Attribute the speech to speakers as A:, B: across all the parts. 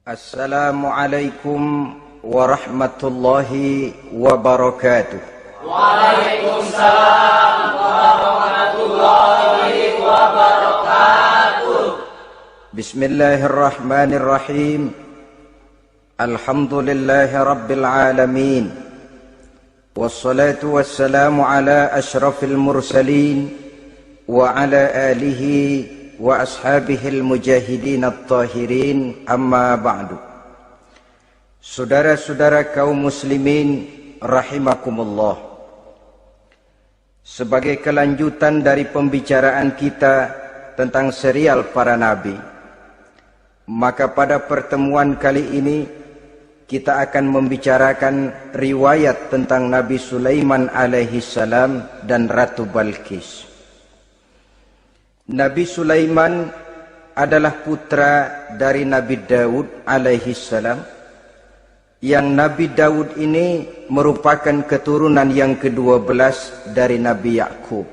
A: Assalamualaikum warahmatullahi wabarakatuh.
B: Waalaikumsalam warahmatullahi wabarakatuh.
A: Bismillahirrahmanirrahim. Alhamdulillahi rabbil alamin. Wassalatu wassalamu ala ashrafil mursalin wa ala alihi wa ashabihil mujahidin at-tahirin, amma ba'du. Saudara-saudara kaum muslimin rahimakumullah, sebagai kelanjutan dari pembicaraan kita tentang serial para nabi, maka pada pertemuan kali ini kita akan membicarakan riwayat tentang Nabi Sulaiman alaihi salam dan Ratu Balqis. Nabi Sulaiman adalah putra dari Nabi Daud alaihi salam, yang Nabi Daud ini merupakan keturunan yang ke-12 dari Nabi Yakub.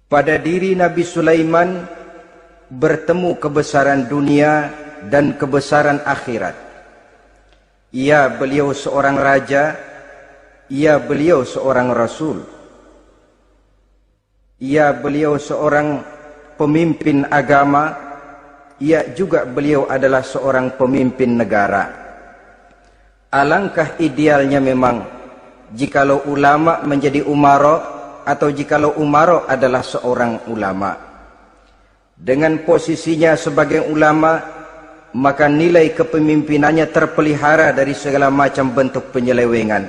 A: Pada diri Nabi Sulaiman bertemu kebesaran dunia dan kebesaran akhirat. Ya, beliau seorang raja, ya, beliau seorang rasul. Ya, beliau seorang pemimpin agama. Ya, juga beliau adalah seorang pemimpin negara. Alangkah idealnya memang jikalau ulama menjadi umara, atau jikalau umara adalah seorang ulama. Dengan posisinya sebagai ulama, maka nilai kepemimpinannya terpelihara dari segala macam bentuk penyelewengan.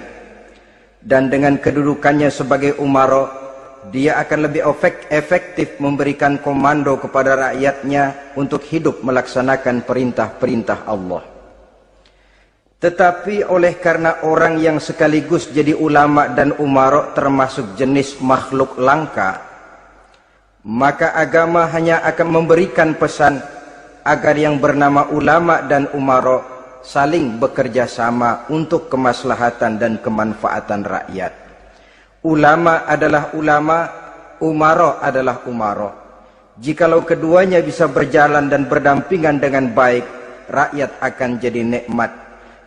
A: Dan dengan kedudukannya sebagai umara, dia akan lebih efektif memberikan komando kepada rakyatnya untuk hidup melaksanakan perintah-perintah Allah. Tetapi oleh karena orang yang sekaligus jadi ulama dan umara termasuk jenis makhluk langka, maka agama hanya akan memberikan pesan agar yang bernama ulama dan umara saling bekerja sama untuk kemaslahatan dan kemanfaatan rakyat. Ulama adalah ulama, umara adalah umara. Jikalau keduanya bisa berjalan dan berdampingan dengan baik, rakyat akan jadi nikmat.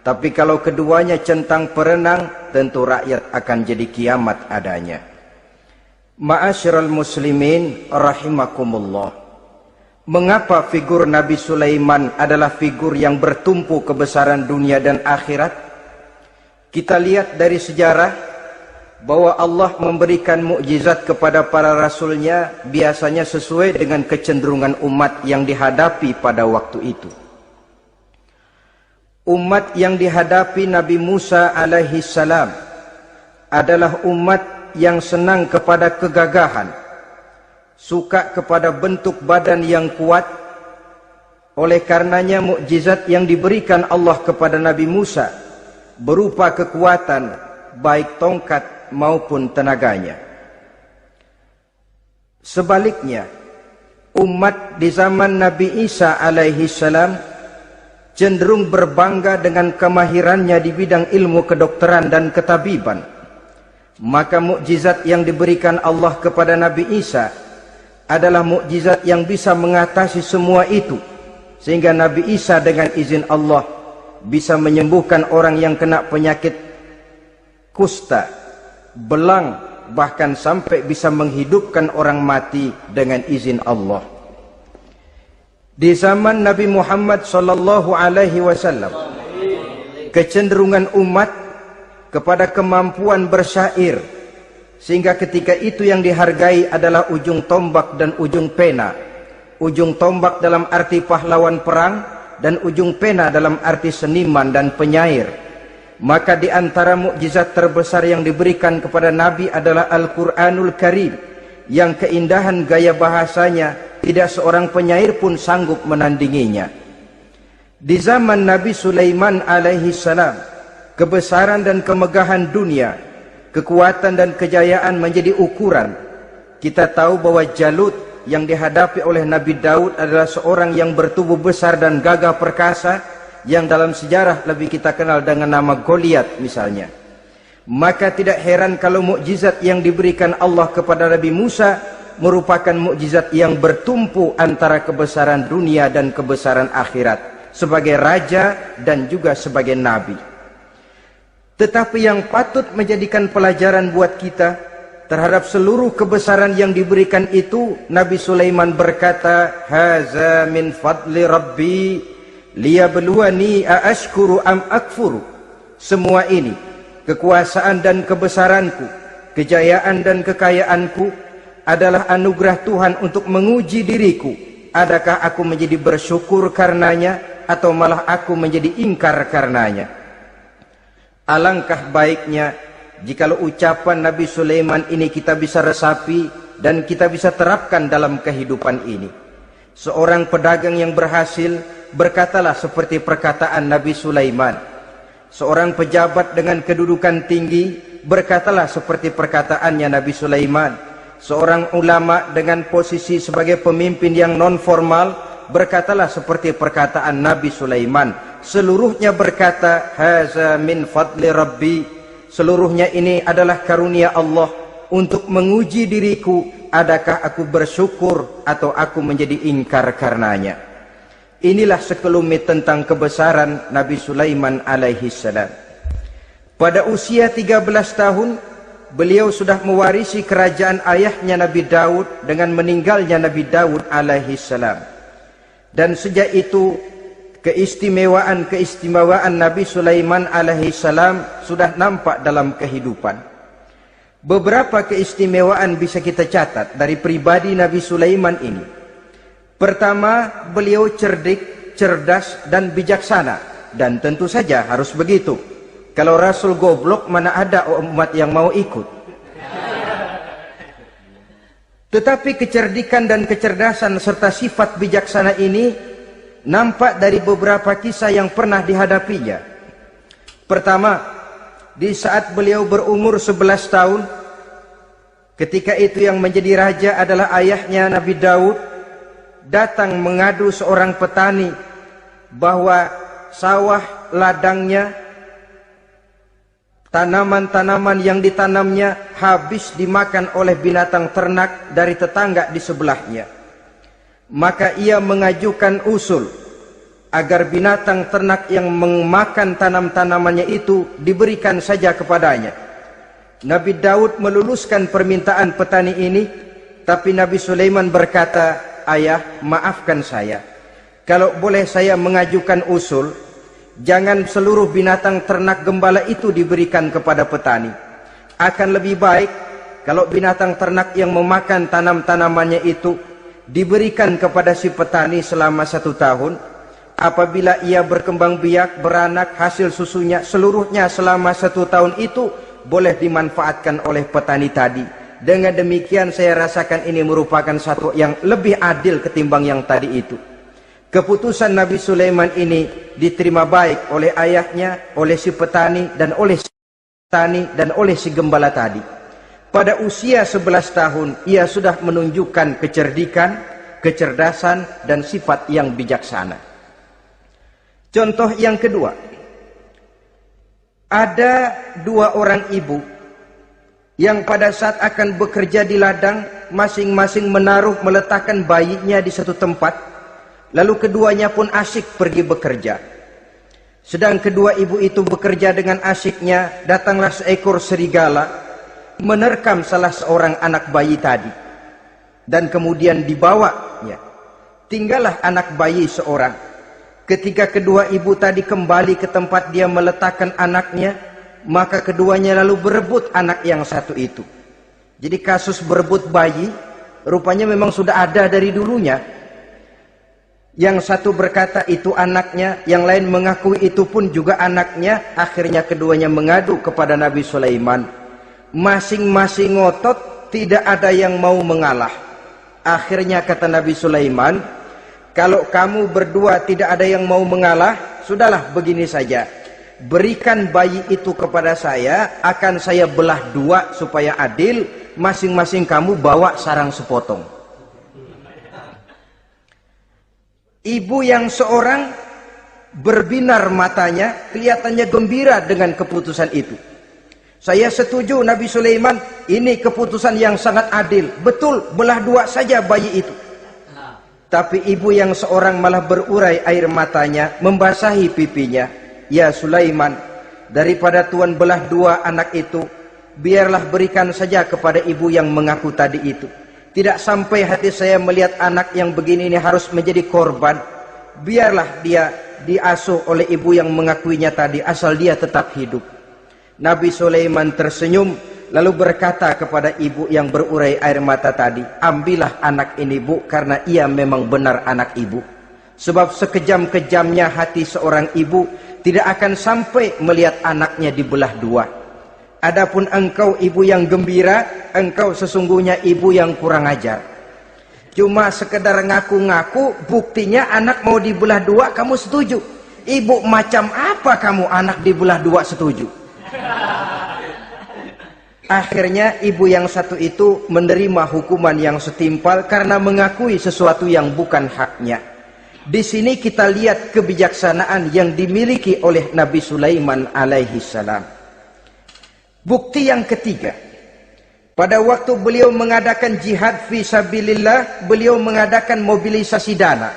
A: Tapi kalau keduanya centang perenang, tentu rakyat akan jadi kiamat adanya. Ma'asyiral muslimin rahimakumullah. Mengapa figur Nabi Sulaiman adalah figur yang bertumpu kebesaran dunia dan akhirat? Kita lihat dari sejarah bahwa Allah memberikan mukjizat kepada para rasulnya biasanya sesuai dengan kecenderungan umat yang dihadapi pada waktu itu. Umat yang dihadapi Nabi Musa alaihi salam adalah umat yang senang kepada kegagahan, suka kepada bentuk badan yang kuat. Oleh karenanya mukjizat yang diberikan Allah kepada Nabi Musa berupa kekuatan baik tongkat maupun tenaganya. Sebaliknya, umat di zaman Nabi Isa alaihi salam cenderung berbangga dengan kemahirannya di bidang ilmu kedokteran dan ketabiban. Maka mukjizat yang diberikan Allah kepada Nabi Isa adalah mukjizat yang bisa mengatasi semua itu, sehingga Nabi Isa dengan izin Allah bisa menyembuhkan orang yang kena penyakit kusta, belang, bahkan sampai bisa menghidupkan orang mati dengan izin Allah. Di zaman Nabi Muhammad sallallahu alaihi wasallam, kecenderungan umat kepada kemampuan bersyair, sehingga ketika itu yang dihargai adalah ujung tombak dan ujung pena. Ujung tombak dalam arti pahlawan perang, dan ujung pena dalam arti seniman dan penyair. Maka di antara mukjizat terbesar yang diberikan kepada Nabi adalah Al-Quranul Karim, yang keindahan gaya bahasanya tidak seorang penyair pun sanggup menandinginya. Di zaman Nabi Sulaiman alaihi salam, kebesaran dan kemegahan dunia, kekuatan dan kejayaan menjadi ukuran. Kita tahu bahwa Jalut yang dihadapi oleh Nabi Daud adalah seorang yang bertubuh besar dan gagah perkasa, yang dalam sejarah lebih kita kenal dengan nama Goliat misalnya. Maka tidak heran kalau mukjizat yang diberikan Allah kepada Nabi Musa merupakan mukjizat yang bertumpu antara kebesaran dunia dan kebesaran akhirat, sebagai raja dan juga sebagai nabi. Tetapi yang patut menjadikan pelajaran buat kita terhadap seluruh kebesaran yang diberikan itu, Nabi Sulaiman berkata, haza min fadli rabbi liyabluwani aashkuru am akfuru. Semua ini, kekuasaan dan kebesaranku, kejayaan dan kekayaanku adalah anugerah Tuhan untuk menguji diriku. Adakah aku menjadi bersyukur karenanya atau malah aku menjadi ingkar karenanya? Alangkah baiknya jikalau ucapan Nabi Sulaiman ini kita bisa resapi dan kita bisa terapkan dalam kehidupan ini. Seorang pedagang yang berhasil berkatalah seperti perkataan Nabi Sulaiman. Seorang pejabat dengan kedudukan tinggi berkatalah seperti perkataannya Nabi Sulaiman. Seorang ulama dengan posisi sebagai pemimpin yang non formal berkatalah seperti perkataan Nabi Sulaiman. Seluruhnya berkata, haza min fadli rabbi. Seluruhnya ini adalah karunia Allah untuk menguji diriku, adakah aku bersyukur atau aku menjadi ingkar karenanya. Inilah sekelumit tentang kebesaran Nabi Sulaiman alaihi salam. Pada usia 13 tahun beliau sudah mewarisi kerajaan ayahnya Nabi Daud dengan meninggalnya Nabi Daud alaihi salam. Dan sejak itu keistimewaan Nabi Sulaiman alaihi salam sudah nampak dalam kehidupan. Beberapa keistimewaan bisa kita catat dari pribadi Nabi Sulaiman ini. Pertama, beliau cerdik, cerdas dan bijaksana, dan tentu saja harus begitu. Kalau Rasul goblok, mana ada umat yang mau ikut. Tetapi kecerdikan dan kecerdasan serta sifat bijaksana ini nampak dari beberapa kisah yang pernah dihadapinya. Pertama, di saat beliau berumur 11 tahun, ketika itu yang menjadi raja adalah ayahnya Nabi Daud, datang mengadu seorang petani bahwa sawah ladangnya, tanaman-tanaman yang ditanamnya habis dimakan oleh binatang ternak dari tetangga di sebelahnya. Maka ia mengajukan usul agar binatang ternak yang memakan tanam-tanamannya itu diberikan saja kepadanya. Nabi Daud meluluskan permintaan petani ini, tapi Nabi Sulaiman berkata, ayah, maafkan saya. Kalau boleh saya mengajukan usul, jangan seluruh binatang ternak gembala itu diberikan kepada petani. Akan lebih baik kalau binatang ternak yang memakan tanam-tanamannya itu diberikan kepada si petani selama 1 tahun. Apabila ia berkembang biak, beranak, hasil susunya seluruhnya selama 1 tahun itu boleh dimanfaatkan oleh petani tadi. Dengan demikian saya rasakan ini merupakan satu yang lebih adil ketimbang yang tadi itu. Keputusan Nabi Sulaiman ini diterima baik oleh ayahnya, oleh si petani dan oleh si gembala tadi. Pada usia 11 tahun ia sudah menunjukkan kecerdikan, kecerdasan dan sifat yang bijaksana. Contoh yang kedua, ada 2 orang ibu yang pada saat akan bekerja di ladang masing-masing meletakkan bayinya di satu tempat. Lalu keduanya pun asyik pergi bekerja. Sedang kedua ibu itu bekerja dengan asyiknya, datanglah seekor serigala menerkam salah seorang anak bayi tadi. Dan kemudian dibawanya. Tinggallah anak bayi seorang. Ketika kedua ibu tadi kembali ke tempat dia meletakkan anaknya, maka keduanya lalu berebut anak yang satu itu. Jadi kasus berebut bayi rupanya memang sudah ada dari dulunya. Yang satu berkata itu anaknya, yang lain mengakui itu pun juga anaknya. Akhirnya keduanya mengadu kepada Nabi Sulaiman. Masing-masing ngotot, tidak ada yang mau mengalah. Akhirnya kata Nabi Sulaiman, kalau kamu berdua tidak ada yang mau mengalah, sudahlah begini saja. Berikan bayi itu kepada saya, akan saya belah 2 supaya adil. Masing-masing kamu bawa sarang sepotong. Ibu yang seorang berbinar matanya, kelihatannya gembira dengan keputusan itu. Saya setuju Nabi Sulaiman, ini keputusan yang sangat adil. Betul, belah 2 saja bayi itu. Tapi ibu yang seorang malah berurai air matanya, membasahi pipinya. Ya Sulaiman, daripada Tuhan belah dua anak itu, biarlah berikan saja kepada ibu yang mengaku tadi itu. Tidak sampai hati saya melihat anak yang begini ini harus menjadi korban. Biarlah dia diasuh oleh ibu yang mengakuinya tadi, asal dia tetap hidup. Nabi Sulaiman tersenyum, lalu berkata kepada ibu yang berurai air mata tadi, ambillah anak ini bu, karena ia memang benar anak ibu. Sebab sekejam-kejamnya hati seorang ibu tidak akan sampai melihat anaknya dibelah dua. Adapun engkau ibu yang gembira, engkau sesungguhnya ibu yang kurang ajar. Cuma sekedar ngaku-ngaku, buktinya anak mau dibelah dua kamu setuju. Ibu macam apa kamu anak dibelah dua setuju? Akhirnya ibu yang satu itu menerima hukuman yang setimpal karena mengakui sesuatu yang bukan haknya. Di sini kita lihat kebijaksanaan yang dimiliki oleh Nabi Sulaiman alaihi salam. Bukti yang ketiga, pada waktu beliau mengadakan jihad fi sabilillah, beliau mengadakan mobilisasi dana.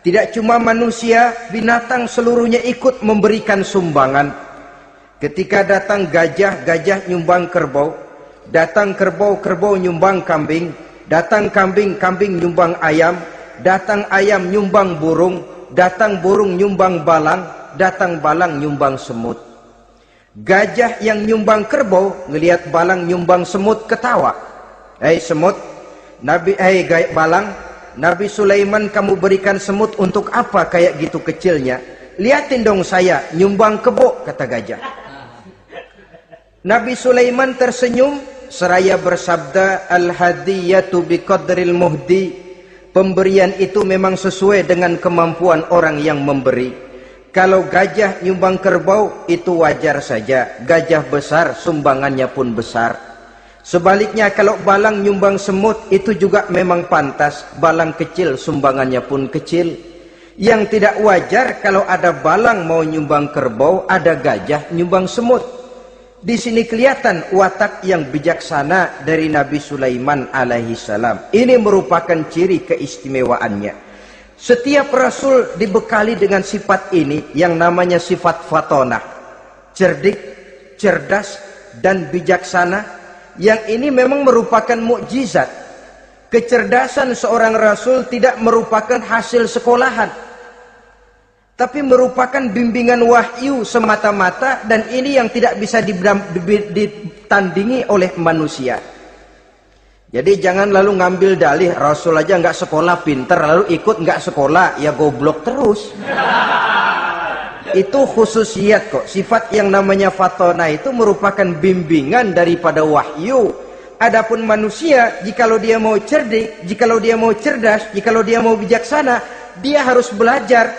A: Tidak cuma manusia, binatang seluruhnya ikut memberikan sumbangan. Ketika datang gajah, gajah nyumbang kerbau. Datang kerbau, kerbau nyumbang kambing. Datang kambing, kambing nyumbang ayam. Datang ayam nyumbang burung. Datang burung nyumbang balang. Datang balang nyumbang semut. Gajah yang nyumbang kerbau ngelihat balang nyumbang semut ketawa. Hei semut, balang, Nabi Sulaiman kamu berikan semut untuk apa kayak gitu kecilnya? Liatin dong saya nyumbang kebo, kata gajah. Nabi Sulaiman tersenyum seraya bersabda, al-hadiyatu biqadril muhdi. Pemberian itu memang sesuai dengan kemampuan orang yang memberi. Kalau gajah nyumbang kerbau itu wajar saja, gajah besar sumbangannya pun besar. Sebaliknya kalau balang nyumbang semut itu juga memang pantas, balang kecil sumbangannya pun kecil. Yang tidak wajar kalau ada balang mau nyumbang kerbau, ada gajah nyumbang semut. Di sini kelihatan watak yang bijaksana dari Nabi Sulaiman alaihi salam. Ini merupakan ciri keistimewaannya. Setiap rasul dibekali dengan sifat ini yang namanya sifat fatonah. Cerdik, cerdas, dan bijaksana. Yang ini memang merupakan mukjizat. Kecerdasan seorang rasul tidak merupakan hasil sekolahan, tapi merupakan bimbingan wahyu semata-mata, dan ini yang tidak bisa ditandingi oleh manusia. Jadi jangan lalu ngambil dalih Rasul aja nggak sekolah pinter lalu ikut nggak sekolah, ya goblok terus. Itu khususiat kok. Sifat yang namanya fatona itu merupakan bimbingan daripada wahyu. Adapun manusia, jikalau dia mau cerdik, jikalau dia mau cerdas, jikalau dia mau bijaksana, dia harus belajar.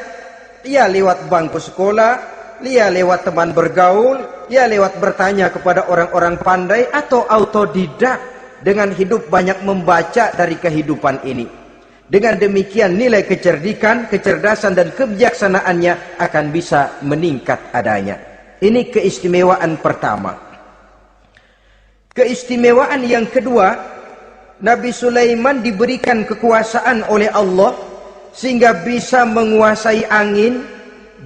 A: Ya lewat bangku sekolah, ya lewat teman bergaul, ya lewat bertanya kepada orang-orang pandai, atau autodidak. Dengan hidup banyak membaca dari kehidupan ini. Dengan demikian nilai kecerdikan, kecerdasan dan kebijaksanaannya akan bisa meningkat adanya. Ini keistimewaan pertama. Keistimewaan yang kedua, Nabi Sulaiman diberikan kekuasaan oleh Allah sehingga bisa menguasai angin,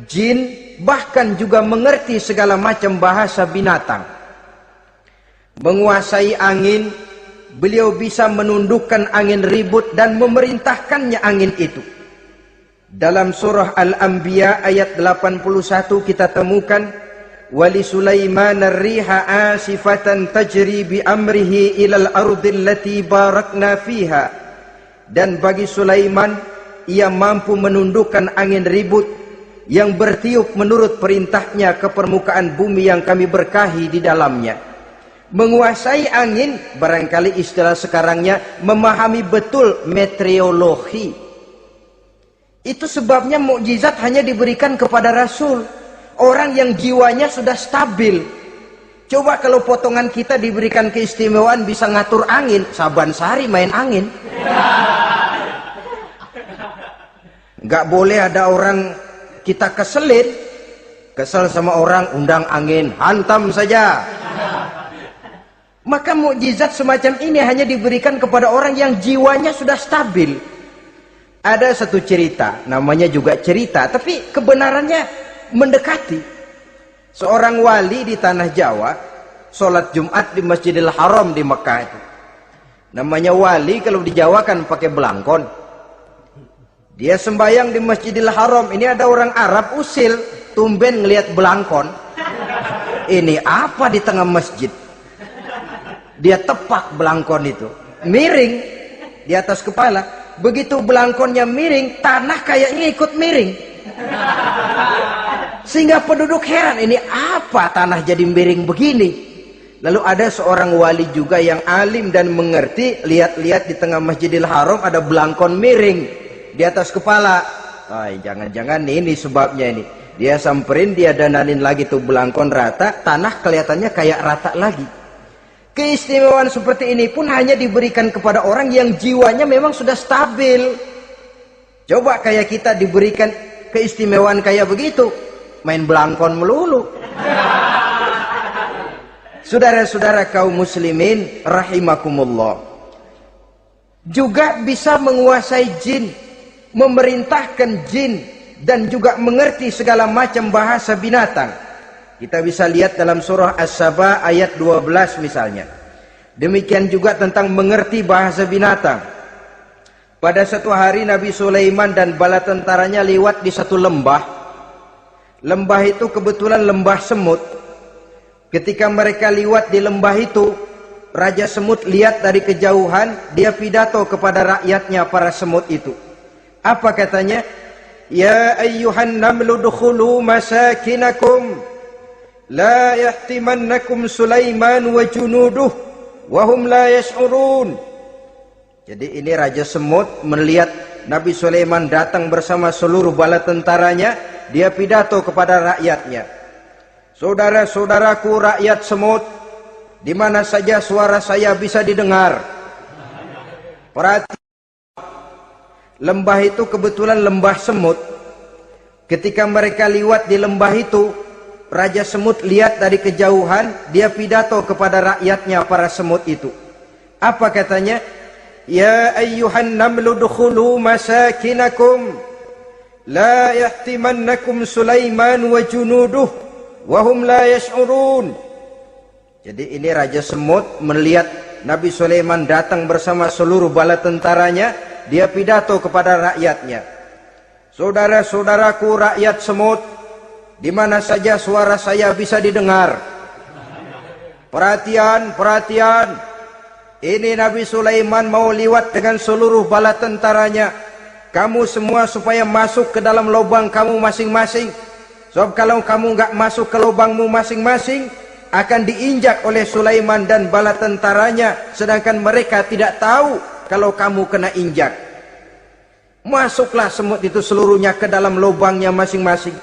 A: jin, bahkan juga mengerti segala macam bahasa binatang. Menguasai angin, beliau bisa menundukkan angin ribut dan memerintahkannya angin itu. Dalam surah Al-Anbiya ayat 81 kita temukan, wali Sulaiman ar-riha asifatan tajri bi amrihi ilal ardil lati barakna fiha. Dan bagi Sulaiman, ia mampu menundukkan angin ribut yang bertiup menurut perintahnya ke permukaan bumi yang kami berkahi di dalamnya. Menguasai angin, barangkali istilah sekarangnya memahami betul meteorologi. Itu sebabnya mukjizat hanya diberikan kepada Rasul, orang yang jiwanya sudah stabil. Coba kalau potongan kita diberikan keistimewaan bisa ngatur angin, Saban Sari main angin. Gak boleh ada orang kita keselin, kesel sama orang undang angin, hantam saja. Maka mukjizat semacam ini hanya diberikan kepada orang yang jiwanya sudah stabil. Ada satu cerita, namanya juga cerita, tapi kebenarannya mendekati. Seorang wali di tanah Jawa, sholat Jumat di Masjidil Haram di Mekah itu. Namanya wali kalau di Jawa kan pakai belangkon. Dia sembahyang di Masjidil Haram. Ini ada orang Arab usil, tumben ngelihat belangkon. Ini apa di tengah masjid? Dia tepak belangkon itu, miring di atas kepala. Begitu belangkonnya miring, tanah kayaknya ikut miring. Sehingga penduduk heran, ini apa tanah jadi miring begini? Lalu ada seorang wali juga yang alim dan mengerti, lihat-lihat di tengah Masjidil Haram ada belangkon miring di atas kepala. Jangan-jangan ini sebabnya ini. Dia samperin, dia dananin lagi tuh belangkon rata, tanah kelihatannya kayak rata lagi. Keistimewaan seperti ini pun hanya diberikan kepada orang yang jiwanya memang sudah stabil. Coba kayak kita diberikan keistimewaan kayak begitu, main belangkon melulu. Saudara-saudara kaum muslimin rahimakumullah, juga bisa menguasai jin, memerintahkan jin, dan juga mengerti segala macam bahasa binatang. Kita bisa lihat dalam surah As-Saba ayat 12 misalnya. Demikian juga tentang mengerti bahasa binatang. Pada satu hari Nabi Sulaiman dan bala tentaranya lewat di satu lembah. Lembah itu kebetulan lembah semut. Ketika mereka lewat di lembah itu, Raja Semut lihat dari kejauhan, dia pidato kepada rakyatnya para semut itu. Apa katanya? Ya ayyuhan namlu dukhulu masakinakum la yahtimannakum Sulaiman wa junuduh wa hum la yash'urun. Jadi ini Raja Semut melihat Nabi Sulaiman datang bersama seluruh bala tentaranya, dia pidato kepada rakyatnya. Saudara-saudaraku rakyat semut, di mana saja suara saya bisa didengar. Perhatikan, lembah itu kebetulan lembah semut. Ketika mereka lewat di lembah itu, Raja Semut lihat dari kejauhan, dia pidato kepada rakyatnya para semut itu. Apa katanya? Ya ayyuhan namlu dukhulu masakinakum la yahtimannakum Sulaiman wa junuduh wa hum la yash'urun. Jadi ini Raja Semut melihat Nabi Sulaiman datang bersama seluruh bala tentaranya, dia pidato kepada rakyatnya. Saudara-saudaraku rakyat semut, di mana saja suara saya bisa didengar. Perhatian, perhatian. Ini Nabi Sulaiman mau lewat dengan seluruh bala tentaranya. Kamu semua supaya masuk ke dalam lubang kamu masing-masing. Sebab kalau kamu nggak masuk ke lubangmu masing-masing, akan diinjak oleh Sulaiman dan bala tentaranya, sedangkan mereka tidak tahu kalau kamu kena injak. Masuklah semut itu seluruhnya ke dalam lubangnya masing-masing.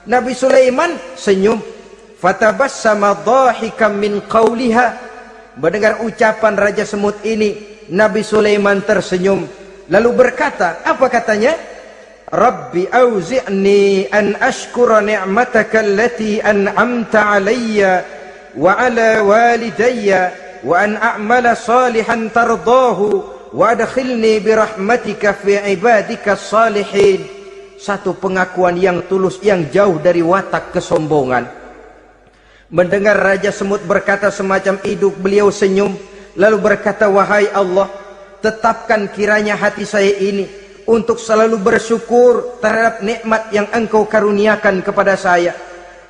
A: Nabi Sulaiman senyum. Fatabassama dhahikan min qawliha. Mendengar ucapan Raja Semut ini, Nabi Sulaiman tersenyum. Lalu berkata, apa katanya? Rabbi auzi'ni an ashkura ni'mataka allati an'amta alayya wa ala walidayya wa an a'mala salihan tardahu wa adkhilni birahmatika fi ibadika salihin. Satu pengakuan yang tulus, yang jauh dari watak kesombongan. Mendengar Raja Semut berkata semacam itu, beliau senyum, lalu berkata, wahai Allah, tetapkan kiranya hati saya ini untuk selalu bersyukur terhadap nikmat yang Engkau karuniakan kepada saya.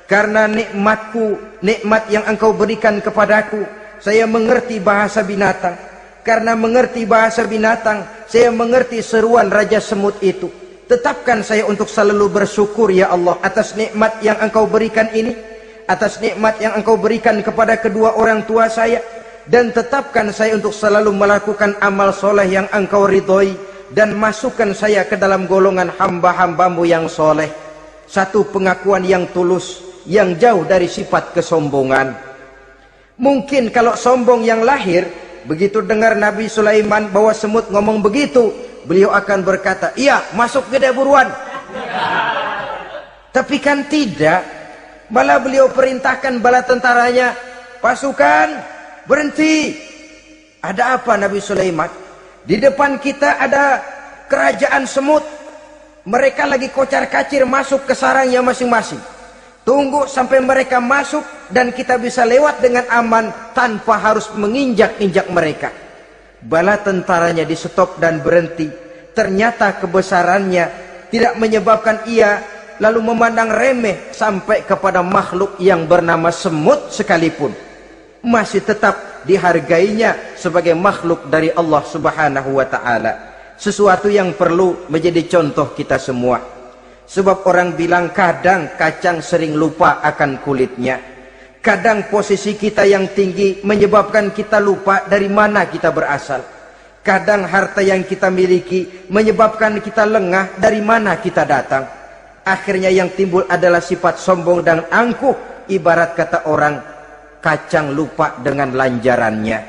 A: Karena nikmatku, nikmat yang Engkau berikan kepadaku, saya mengerti bahasa binatang. Karena mengerti bahasa binatang, saya mengerti seruan Raja Semut itu. Tetapkan saya untuk selalu bersyukur ya Allah atas nikmat yang Engkau berikan ini, atas nikmat yang Engkau berikan kepada kedua orang tua saya, dan tetapkan saya untuk selalu melakukan amal soleh yang Engkau ridhoi, dan masukkan saya ke dalam golongan hamba-hambamu yang soleh. Satu pengakuan yang tulus, yang jauh dari sifat kesombongan. Mungkin kalau sombong yang lahir, begitu dengar Nabi Sulaiman bahwa semut ngomong begitu, beliau akan berkata, iya masuk gede buruan. Tapi kan tidak. Malah beliau perintahkan bala tentaranya, pasukan berhenti. Ada apa Nabi Sulaiman? Di depan kita ada kerajaan semut. Mereka lagi kocar-kacir masuk ke sarangnya masing-masing. Tunggu sampai mereka masuk dan kita bisa lewat dengan aman tanpa harus menginjak-injak mereka. Bala tentaranya di stop dan berhenti. Ternyata kebesarannya tidak menyebabkan ia lalu memandang remeh sampai kepada makhluk yang bernama semut sekalipun. Masih tetap dihargainya sebagai makhluk dari Allah Subhanahu wa ta'ala. Sesuatu yang perlu menjadi contoh kita semua. Sebab orang bilang kadang kacang sering lupa akan kulitnya. Kadang posisi kita yang tinggi menyebabkan kita lupa dari mana kita berasal. Kadang harta yang kita miliki menyebabkan kita lengah dari mana kita datang. Akhirnya yang timbul adalah sifat sombong dan angkuh. Ibarat kata orang, kacang lupa dengan lanjarannya.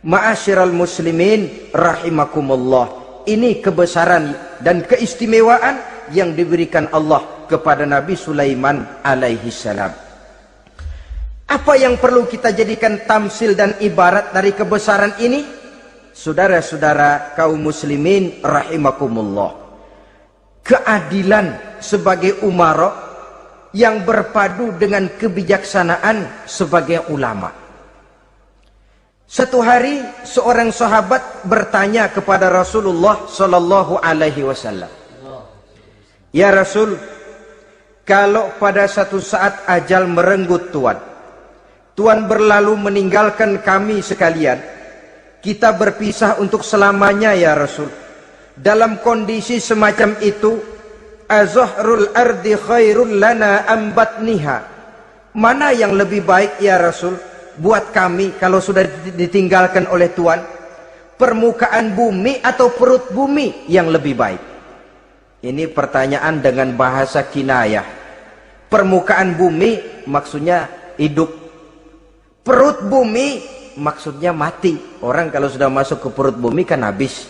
A: Ma'asyiral muslimin rahimakumullah. Ini kebesaran dan keistimewaan yang diberikan Allah kepada Nabi Sulaiman alaihi salam. Apa yang perlu kita jadikan tamsil dan ibarat dari kebesaran ini? Saudara-saudara kaum muslimin rahimakumullah. Keadilan sebagai umara yang berpadu dengan kebijaksanaan sebagai ulama. Satu hari seorang sahabat bertanya kepada Rasulullah sallallahu alaihi wasallam, "Ya Rasul, kalau pada satu saat ajal merenggut Tuan berlalu meninggalkan kami sekalian, kita berpisah untuk selamanya ya Rasul. Dalam kondisi semacam itu, azahrul ardi khairul lana am batniha? Mana yang lebih baik ya Rasul buat kami kalau sudah ditinggalkan oleh Tuan? Permukaan bumi atau perut bumi yang lebih baik?" Ini pertanyaan dengan bahasa kinayah. Permukaan bumi maksudnya hidup. Perut bumi maksudnya mati. Orang kalau sudah masuk ke perut bumi kan habis.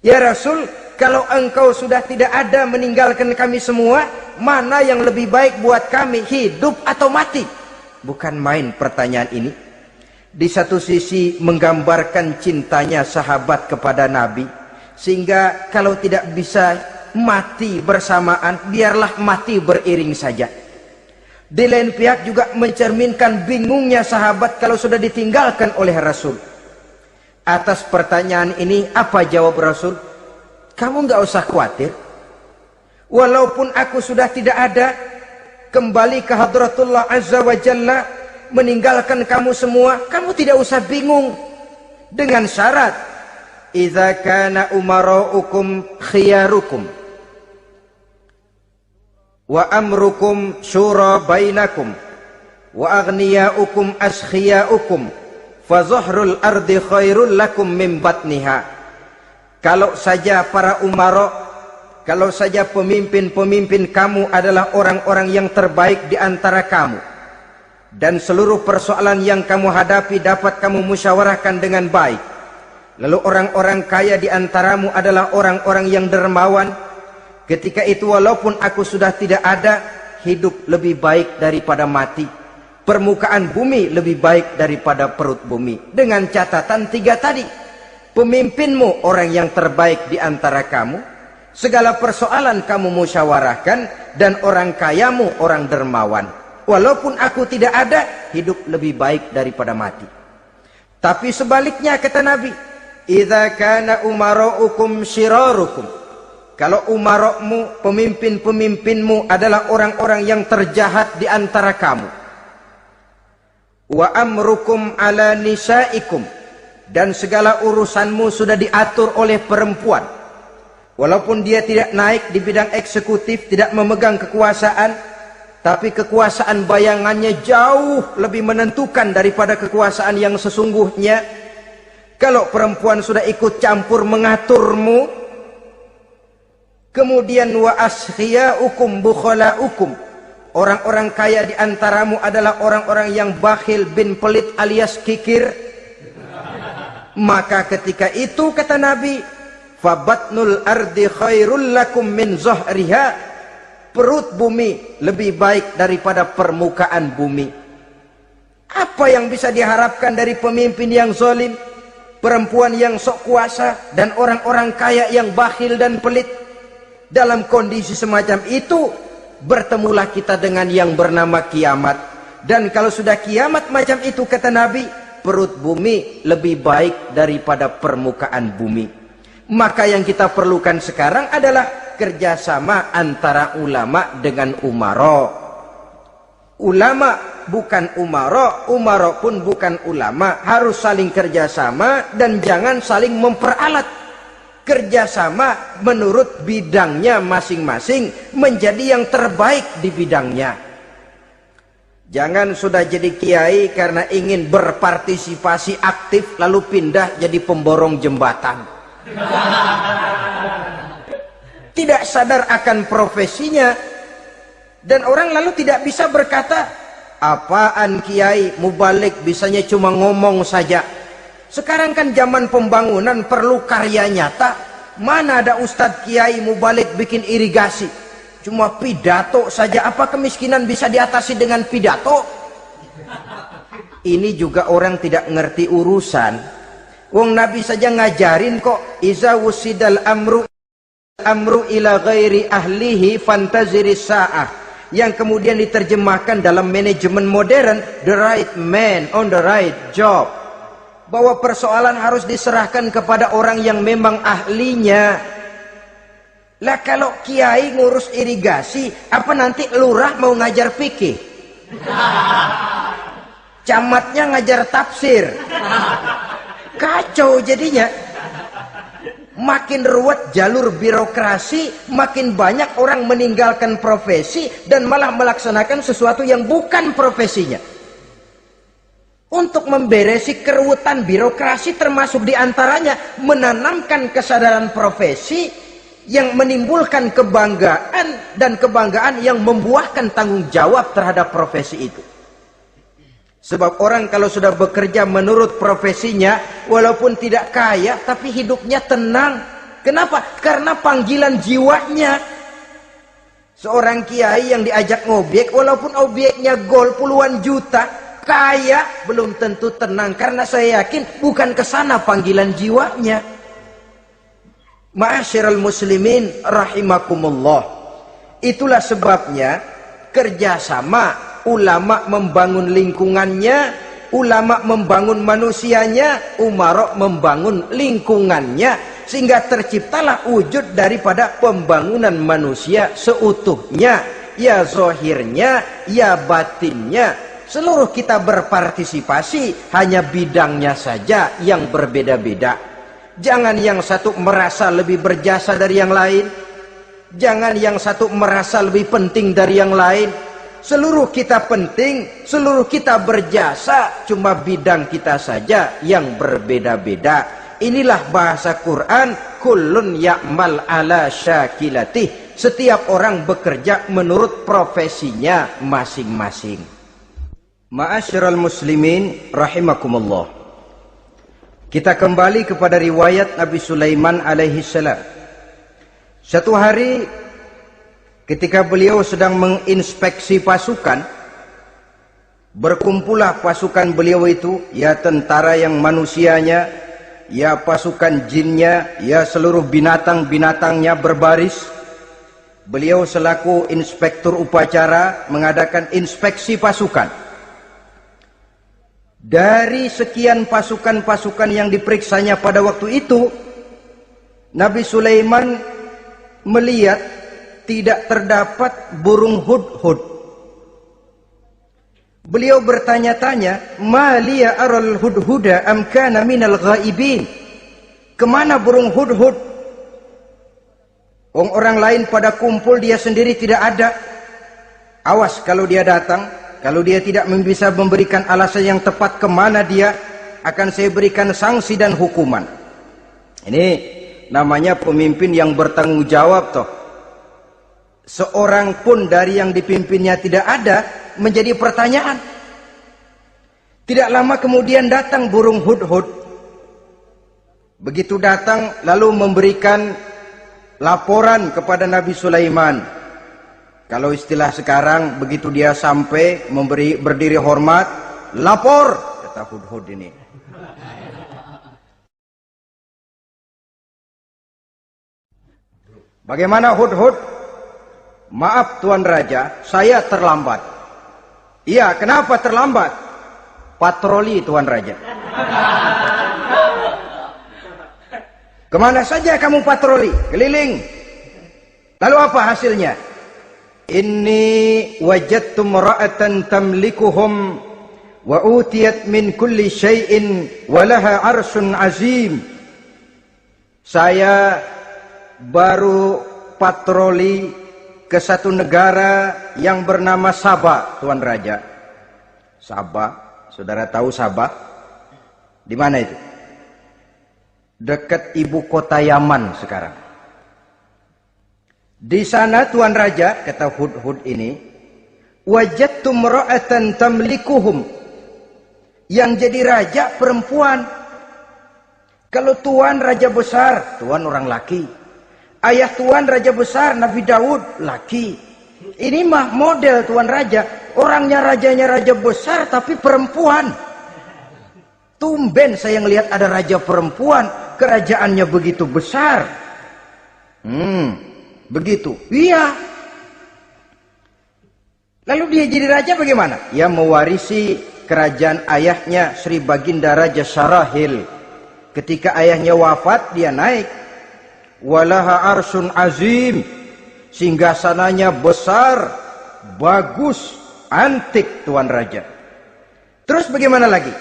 A: "Ya Rasul, kalau engkau sudah tidak ada meninggalkan kami semua, mana yang lebih baik buat kami, hidup atau mati?" Bukan main pertanyaan ini. Di satu sisi menggambarkan cintanya sahabat kepada Nabi, sehingga kalau tidak bisa mati bersamaan, biarlah mati beriring saja. Di lain pihak juga mencerminkan bingungnya sahabat kalau sudah ditinggalkan oleh Rasul. Atas pertanyaan ini apa jawab Rasul? "Kamu nggak usah khawatir. Walaupun aku sudah tidak ada, kembali ke hadratullah azza wa jalla, meninggalkan kamu semua, kamu tidak usah bingung. Dengan syarat, idza kana umaraukum khiyarukum wa amrukum syura bainakum wa aghniyaukum askhiyaukum fa zahrul ardi khairul lakum min batniha." Kalau saja para umara, kalau saja pemimpin-pemimpin kamu adalah orang-orang yang terbaik di antara kamu, dan seluruh persoalan yang kamu hadapi dapat kamu musyawarahkan dengan baik, lalu orang-orang kaya di antaramu adalah orang-orang yang dermawan, ketika itu walaupun aku sudah tidak ada, hidup lebih baik daripada mati, permukaan bumi lebih baik daripada perut bumi. Dengan catatan tiga tadi: pemimpinmu orang yang terbaik di antara kamu, segala persoalan kamu musyawarahkan, dan orang kayamu orang dermawan. Walaupun aku tidak ada, hidup lebih baik daripada mati. Tapi sebaliknya kata Nabi, idza kana umaraukum syirarukum, kalau umarokmu, pemimpin-pemimpinmu adalah orang-orang yang terjahat di antara kamu, wa amrukum ala nisaikum, dan segala urusanmu sudah diatur oleh perempuan, walaupun dia tidak naik di bidang eksekutif, tidak memegang kekuasaan, tapi kekuasaan bayangannya jauh lebih menentukan daripada kekuasaan yang sesungguhnya. Kalau perempuan sudah ikut campur mengaturmu, kemudian wa askhiyaukum bukhalaukum, orang-orang kaya di antaramu adalah orang-orang yang bakhil bin pelit alias kikir, maka ketika itu kata Nabi, fabatnul ardi khairul lakum min zahriha, perut bumi lebih baik daripada permukaan bumi. Apa yang bisa diharapkan dari pemimpin yang zalim? perempuan yang sok kuasa, dan orang-orang kaya yang bakhil dan pelit. Dalam kondisi semacam itu, bertemulah kita dengan yang bernama kiamat. Dan kalau sudah kiamat macam itu, kata Nabi, perut bumi lebih baik daripada permukaan bumi. Maka yang kita perlukan sekarang adalah kerjasama antara ulama dengan umara. Ulama bukan umara, umara pun bukan ulama. Harus saling kerjasama dan jangan saling memperalat. Kerjasama menurut bidangnya masing-masing menjadi yang terbaik di bidangnya. Jangan sudah jadi kiai karena ingin berpartisipasi aktif lalu pindah jadi pemborong jembatan. Tidak sadar akan profesinya, dan orang lalu tidak bisa berkata, apaan kiai mubalik bisanya cuma ngomong saja. Sekarang kan zaman pembangunan perlu karya nyata. Mana ada ustadz kiai mubalik bikin irigasi, cuma pidato saja. Apa kemiskinan bisa diatasi dengan pidato? Ini juga orang tidak ngerti urusan. Wong Nabi saja ngajarin kok, iza wusidal amru ila ghairi ahlihi fantaziris sa'ah, yang kemudian diterjemahkan dalam manajemen modern, the right man on the right job. Bahwa persoalan harus diserahkan kepada orang yang memang ahlinya. Lah kalau kiai ngurus irigasi, apa nanti lurah mau ngajar fikih? Camatnya ngajar tafsir. Kacau jadinya. Makin ruwet jalur birokrasi, makin banyak orang meninggalkan profesi dan malah melaksanakan sesuatu yang bukan profesinya. Untuk memberesi keruwetan birokrasi, termasuk diantaranya menanamkan kesadaran profesi yang menimbulkan kebanggaan, dan kebanggaan yang membuahkan tanggung jawab terhadap profesi itu. Sebab orang kalau sudah bekerja menurut profesinya, walaupun tidak kaya tapi hidupnya tenang. Kenapa? Karena panggilan jiwanya. Seorang kiai yang diajak ngobek, walaupun objeknya gol puluhan juta, kaya, belum tentu tenang, karena saya yakin bukan ke sana panggilan jiwanya. Ma'asyiral muslimin rahimakumullah. Itulah sebabnya kerjasama, ulama membangun lingkungannya, ulama membangun manusianya, umara membangun lingkungannya, sehingga terciptalah wujud daripada pembangunan manusia seutuhnya, ya zahirnya, ya batinnya. Seluruh kita berpartisipasi, hanya bidangnya saja yang berbeda-beda. Jangan yang satu merasa lebih berjasa dari yang lain. Jangan yang satu merasa lebih penting dari yang lain. Seluruh kita penting, seluruh kita berjasa, cuma bidang kita saja yang berbeda-beda. Inilah bahasa Quran, kullun ya'mal ala syakilatih. Setiap orang bekerja menurut profesinya masing-masing. Ma'asyiral muslimin rahimakumullah. Kita kembali kepada riwayat Nabi Sulaiman alaihi salam. Satu hari ketika beliau sedang menginspeksi pasukan, berkumpullah pasukan beliau itu, ya tentara yang manusianya, ya pasukan jinnya, ya seluruh binatang-binatangnya berbaris. Beliau selaku inspektur upacara mengadakan inspeksi pasukan. Dari sekian pasukan-pasukan yang diperiksanya pada waktu itu, Nabi Sulaiman melihat tidak terdapat burung hudhud. Beliau bertanya-tanya, "Ma liya aral hudhuda am kana minal ghaibin?" Kemana burung hudhud? Orang lain pada kumpul, dia sendiri tidak ada. Awas kalau dia datang. Kalau dia tidak bisa memberikan alasan yang tepat kemana dia, akan saya berikan sanksi dan hukuman. Ini namanya pemimpin yang bertanggung jawab toh. Seorang pun dari yang dipimpinnya tidak ada, menjadi pertanyaan. Tidak lama kemudian datang burung hudhud. Begitu datang lalu memberikan laporan kepada Nabi Sulaiman. Kalau istilah sekarang, begitu dia sampai berdiri hormat, lapor, kata hudhud ini. Bagaimana Hudhud? Maaf Tuan Raja, saya terlambat. Iya, kenapa terlambat? Patroli Tuan Raja. Kemana saja kamu patroli? Keliling. Lalu apa hasilnya? Inni wajadtu imra'atan tamlikuhum wa utiyat min kulli syai'in wa laha 'arsyun 'azim. Saya baru patroli ke satu negara yang bernama Sabah, Tuan Raja. Sabah, saudara tahu Sabah? Di mana itu? Dekat ibu kota Yaman sekarang. Di sana Tuan Raja, kata Hudhud ini, wajadtu imra'atan tamlikuhum. Yang jadi raja perempuan. Kalau Tuan raja besar, Tuan orang laki. Ayah Tuan raja besar Nabi Daud laki. Ini mah model Tuan Raja. Orangnya rajanya raja besar tapi perempuan. Tumben saya ngelihat ada raja perempuan. Kerajaannya begitu besar. Begitu. Iya. Lalu dia jadi raja bagaimana? Ia mewarisi kerajaan ayahnya Sri Baginda Raja Sarahil. Ketika ayahnya wafat, dia naik. Walaha arsun azim. Singgasananya besar, bagus, antik Tuan Raja. Terus bagaimana lagi?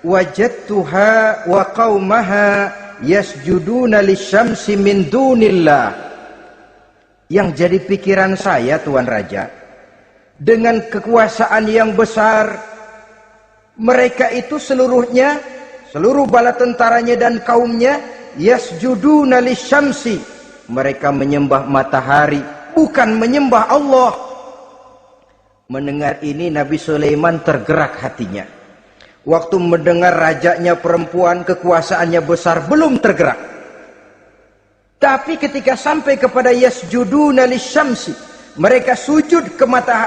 A: Wajadtuha wa qaumaha yasjuduna lisyamsi min dunillah. Yang jadi pikiran saya Tuan Raja, dengan kekuasaan yang besar, mereka itu seluruhnya, seluruh bala tentaranya dan kaumnya, yasjuduna lisyamsi, mereka menyembah matahari, bukan menyembah Allah. Mendengar ini Nabi Sulaiman tergerak hatinya. Waktu mendengar rajanya perempuan, kekuasaannya besar, belum tergerak. Tapi ketika sampai kepada yasjuduna lisyamsi, mereka sujud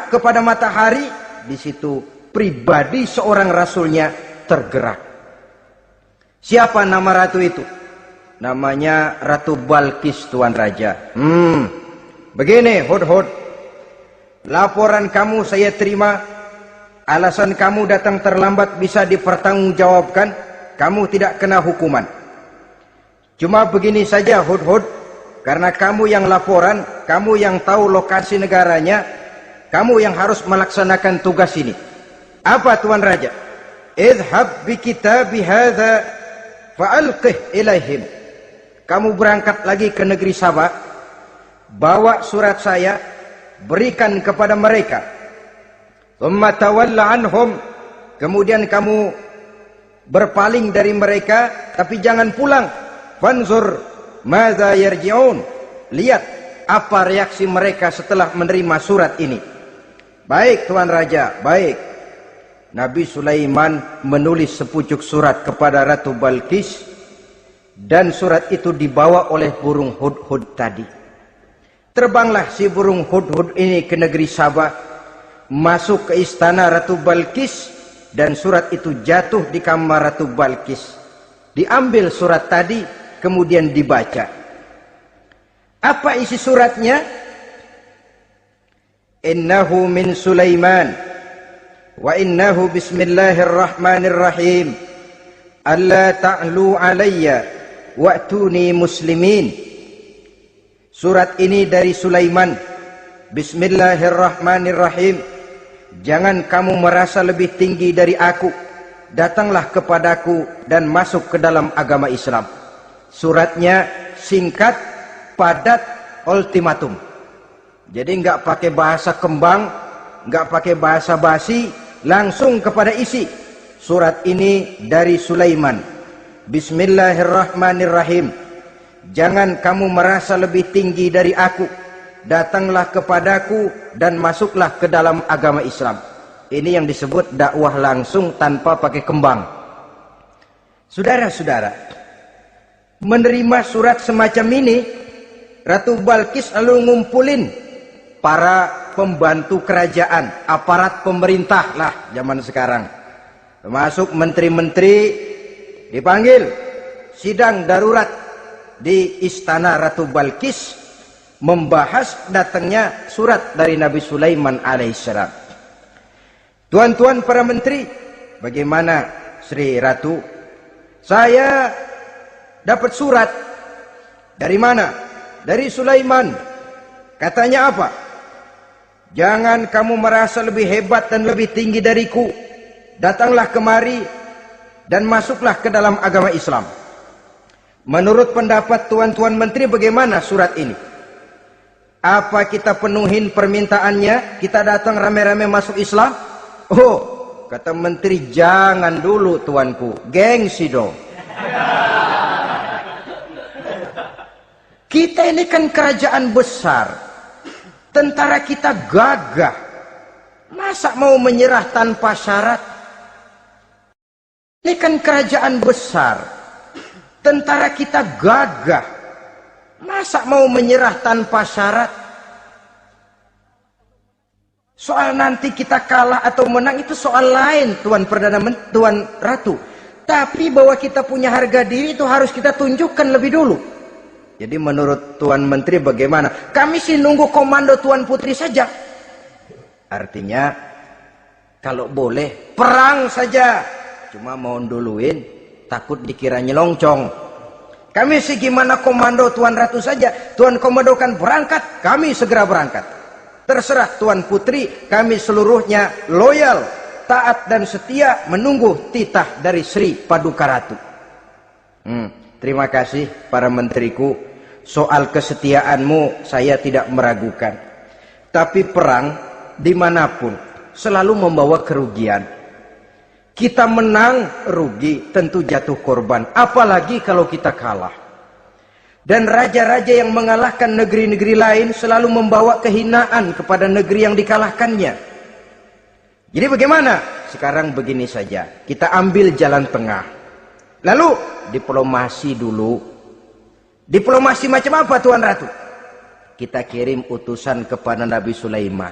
A: kepada matahari, di situ pribadi seorang rasulnya tergerak. Siapa nama ratu itu? Namanya Ratu Balkis Tuan Raja. Begini Hudhud, laporan kamu saya terima. Alasan kamu datang terlambat bisa dipertanggungjawabkan. Kamu tidak kena hukuman. Cuma begini saja Hudhud, karena kamu yang laporan, kamu yang tahu lokasi negaranya, kamu yang harus melaksanakan tugas ini. Apa Tuan Raja? Idhab bi kitabi hadza fa'alqih ilaihim. Kamu berangkat lagi ke negeri Sabah, bawa surat saya, berikan kepada mereka. Thumma tawalla anhum. Kemudian kamu berpaling dari mereka, tapi jangan pulang. Fanzur madza yarji'un. Lihat apa reaksi mereka setelah menerima surat ini. Baik Tuan Raja, baik. Nabi Sulaiman menulis sepucuk surat kepada Ratu Balkis, dan surat itu dibawa oleh burung Hudhud tadi. Terbanglah si burung Hudhud ini ke negeri Sabah, masuk ke istana Ratu Balkis, dan surat itu jatuh di kamar Ratu Balkis. Diambil surat tadi, kemudian dibaca. Apa isi suratnya? Innahu min Sulaiman wa innahu bismillahirrahmanirrahim. Alla ta'lu alayya wa'tuni muslimin. Surat ini dari Sulaiman. Bismillahirrahmanirrahim. Jangan kamu merasa lebih tinggi dari aku. Datanglah kepadaku dan masuk ke dalam agama Islam. Suratnya singkat, padat, ultimatum. Jadi enggak pakai bahasa kembang, enggak pakai bahasa basi, langsung kepada isi. Surat ini dari Sulaiman. Bismillahirrahmanirrahim. Jangan kamu merasa lebih tinggi dari aku. Datanglah kepadaku dan masuklah ke dalam agama Islam. Ini yang disebut dakwah langsung tanpa pakai kembang. Saudara-saudara, menerima surat semacam ini, Ratu Balkis lalu ngumpulin para pembantu kerajaan, aparat pemerintah lah zaman sekarang. Termasuk menteri-menteri, dipanggil sidang darurat di istana Ratu Balkis. membahas datangnya surat dari Nabi Sulaiman alaihissalam. Tuan-tuan para menteri, bagaimana Sri Ratu? Saya dapat surat. Dari mana? Dari Sulaiman. Katanya apa? Jangan kamu merasa lebih hebat dan lebih tinggi dariku. Datanglah kemari dan masuklah ke dalam agama Islam. Menurut pendapat tuan-tuan menteri, bagaimana surat ini? Apa kita penuhin permintaannya? Kita datang rame-rame masuk Islam? Oh, kata menteri, jangan dulu tuanku, gengsi dong. Kita ini kan kerajaan besar, tentara kita gagah, masa mau menyerah tanpa syarat? Ini kan kerajaan besar, tentara kita gagah, masa mau menyerah tanpa syarat? Soal nanti kita kalah atau menang itu soal lain, Tuan Perdana Menteri, Tuan Ratu. Tapi bahwa kita punya harga diri itu harus kita tunjukkan lebih dulu. Jadi menurut Tuan Menteri bagaimana? Kami sih nunggu komando Tuan Putri saja. Artinya kalau boleh perang saja. Cuma mau duluin, takut dikira nyelongcong. Kami sih gimana komando Tuan Ratu saja. Tuan komandokan berangkat, kami segera berangkat. Terserah Tuan Putri, kami seluruhnya loyal, taat dan setia menunggu titah dari Sri Paduka Ratu. Terima kasih para menteriku. Soal kesetiaanmu saya tidak meragukan. Tapi perang dimanapun selalu membawa kerugian. Kita menang rugi, tentu jatuh korban. Apalagi kalau kita kalah. Dan raja-raja yang mengalahkan negeri-negeri lain selalu membawa kehinaan kepada negeri yang dikalahkannya. Jadi bagaimana? Sekarang begini saja. Kita ambil jalan tengah. Lalu diplomasi dulu. Diplomasi macam apa Tuan Ratu? Kita kirim utusan kepada Nabi Sulaiman.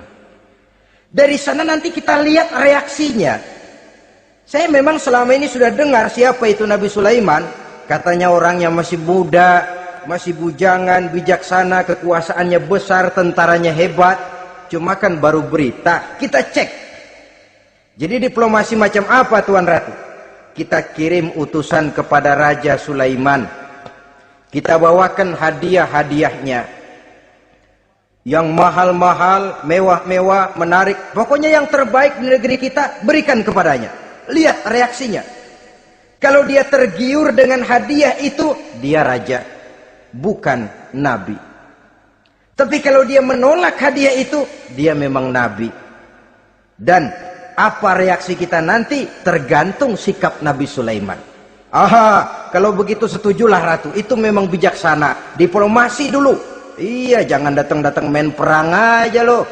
A: Dari sana nanti kita lihat reaksinya. Saya memang selama ini sudah dengar siapa itu Nabi Sulaiman. Katanya orang yang masih muda, masih bujangan, bijaksana, kekuasaannya besar, tentaranya hebat. Cuma kan baru berita, kita cek. Jadi diplomasi macam apa Tuan Ratu? Kita kirim utusan kepada Raja Sulaiman. Kita bawakan hadiah-hadiahnya. Yang mahal-mahal, mewah-mewah, menarik. Pokoknya yang terbaik di negeri kita, berikan kepadanya. Lihat reaksinya. Kalau dia tergiur dengan hadiah itu, dia raja. Bukan nabi. Tapi kalau dia menolak hadiah itu, dia memang nabi. Dan apa reaksi kita nanti, tergantung sikap Nabi Sulaiman. Aha, kalau begitu setujulah Ratu. Itu memang bijaksana. Diplomasi dulu. Iya, jangan datang-datang main perang aja loh.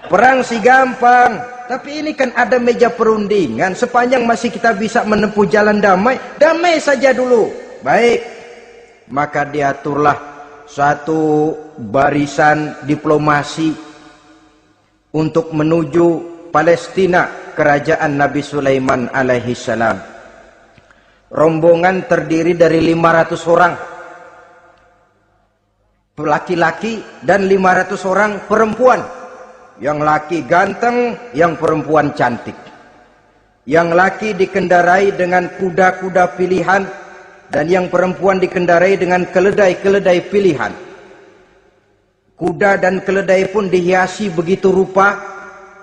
A: Perang sih gampang. Tapi ini kan ada meja perundingan. Sepanjang masih kita bisa menempuh jalan damai, damai saja dulu. Baik. Maka diaturlah satu barisan diplomasi untuk menuju Palestina. Kerajaan Nabi Sulaiman alaihi salam. Rombongan terdiri dari 500 orang laki-laki dan 500 orang perempuan. Yang laki ganteng, yang perempuan cantik. Yang laki dikendarai dengan kuda-kuda pilihan dan yang perempuan dikendarai dengan keledai-keledai pilihan. Kuda dan keledai pun dihiasi begitu rupa.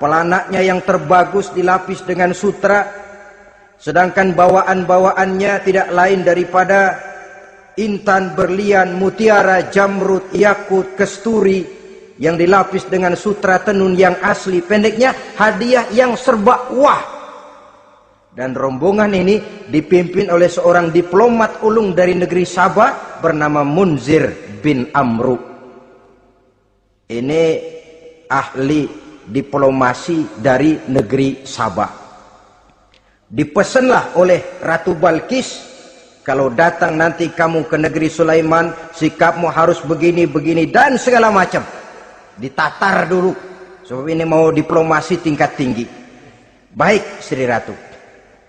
A: Pelanaknya yang terbagus dilapis dengan sutra, sedangkan bawaan-bawaannya tidak lain daripada intan, berlian, mutiara, jamrud, yakut, kesturi yang dilapis dengan sutra tenun yang asli. Pendeknya hadiah yang serba wah. Dan rombongan ini dipimpin oleh seorang diplomat ulung dari negeri Sabah bernama Munzir bin Amru. Ini ahli diplomasi dari negeri Sabah. Dipesanlah oleh Ratu Balkis, kalau datang nanti kamu ke negeri Sulaiman, sikapmu harus begini, begini, dan segala macam. Ditatar dulu, sebab ini mau diplomasi tingkat tinggi. Baik Sri Ratu.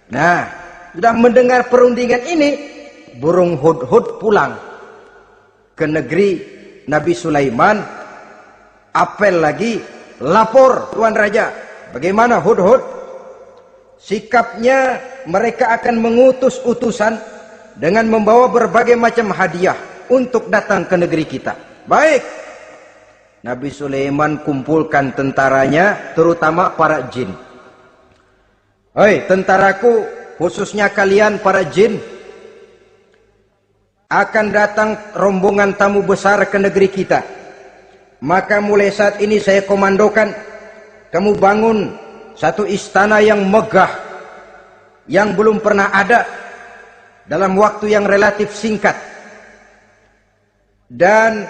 A: Nah, sudah mendengar perundingan ini, burung hudhud pulang. ke negeri Nabi Sulaiman, apel lagi, lapor Tuan Raja, bagaimana Hudhud? Sikapnya mereka akan mengutus utusan dengan membawa berbagai macam hadiah untuk datang ke negeri kita. Baik. Nabi Sulaiman kumpulkan tentaranya, terutama para jin. Hei tentaraku, khususnya kalian para jin, akan datang rombongan tamu besar ke negeri kita. Maka mulai saat ini saya komandokan, kamu bangun satu istana yang megah, yang belum pernah ada, dalam waktu yang relatif singkat. Dan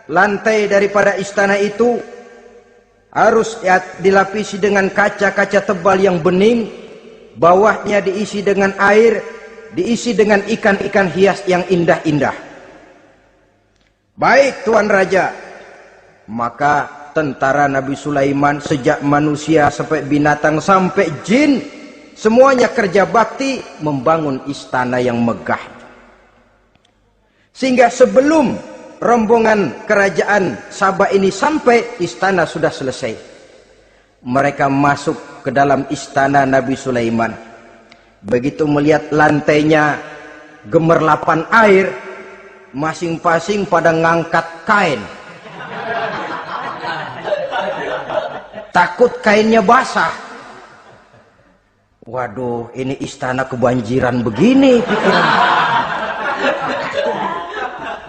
A: lantai daripada istana itu harus dilapisi dengan kaca-kaca tebal yang bening, bawahnya diisi dengan air, diisi dengan ikan-ikan hias yang indah-indah. Baik Tuan Raja. Maka tentara Nabi Sulaiman, sejak manusia sampai binatang sampai jin, semuanya kerja bakti membangun istana yang megah. Sehingga sebelum rombongan kerajaan Sabah ini sampai, istana sudah selesai. Mereka masuk ke dalam istana Nabi Sulaiman. Begitu melihat lantainya gemerlapan air, masing-masing pada ngangkat kain. Takut kainnya basah. Waduh, ini istana kebanjiran begini pikiran.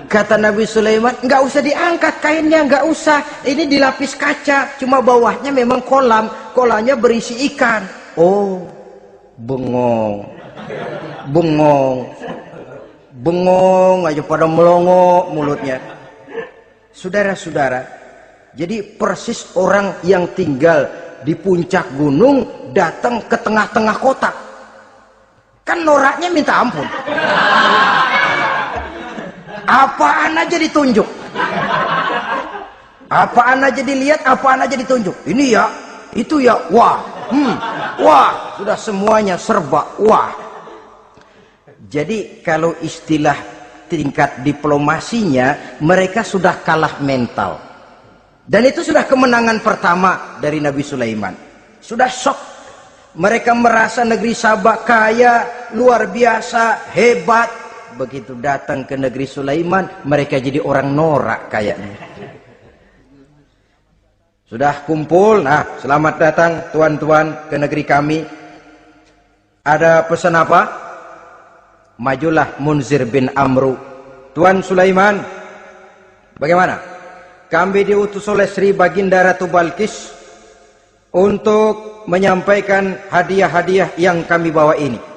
A: Kata Nabi Sulaiman, nggak usah diangkat kainnya, nggak usah. Ini dilapis kaca, cuma bawahnya memang kolam. Kolamnya berisi ikan. Oh, bengong. Bengong. Bengong aja pada melongo mulutnya. Saudara-saudara, jadi persis orang yang tinggal di puncak gunung datang ke tengah-tengah kota. Kan noraknya minta ampun. Apaan aja ditunjuk. Apaan aja dilihat, apaan aja ditunjuk. Ini ya, itu ya, wah. Wah, sudah semuanya serba wah. Jadi kalau istilah tingkat diplomasinya, mereka sudah kalah mental. Dan itu sudah kemenangan pertama dari Nabi Sulaiman. Sudah shock. Mereka merasa negeri Sabah kaya, luar biasa, hebat. Begitu datang ke negeri Sulaiman, mereka jadi orang norak kayaknya. Sudah kumpul, nah selamat datang tuan-tuan ke negeri kami. Ada pesan apa? Majulah Munzir bin Amru. Tuan Sulaiman, bagaimana? Kami diutus oleh Sri Baginda Ratu Balkis untuk menyampaikan hadiah-hadiah yang kami bawa ini.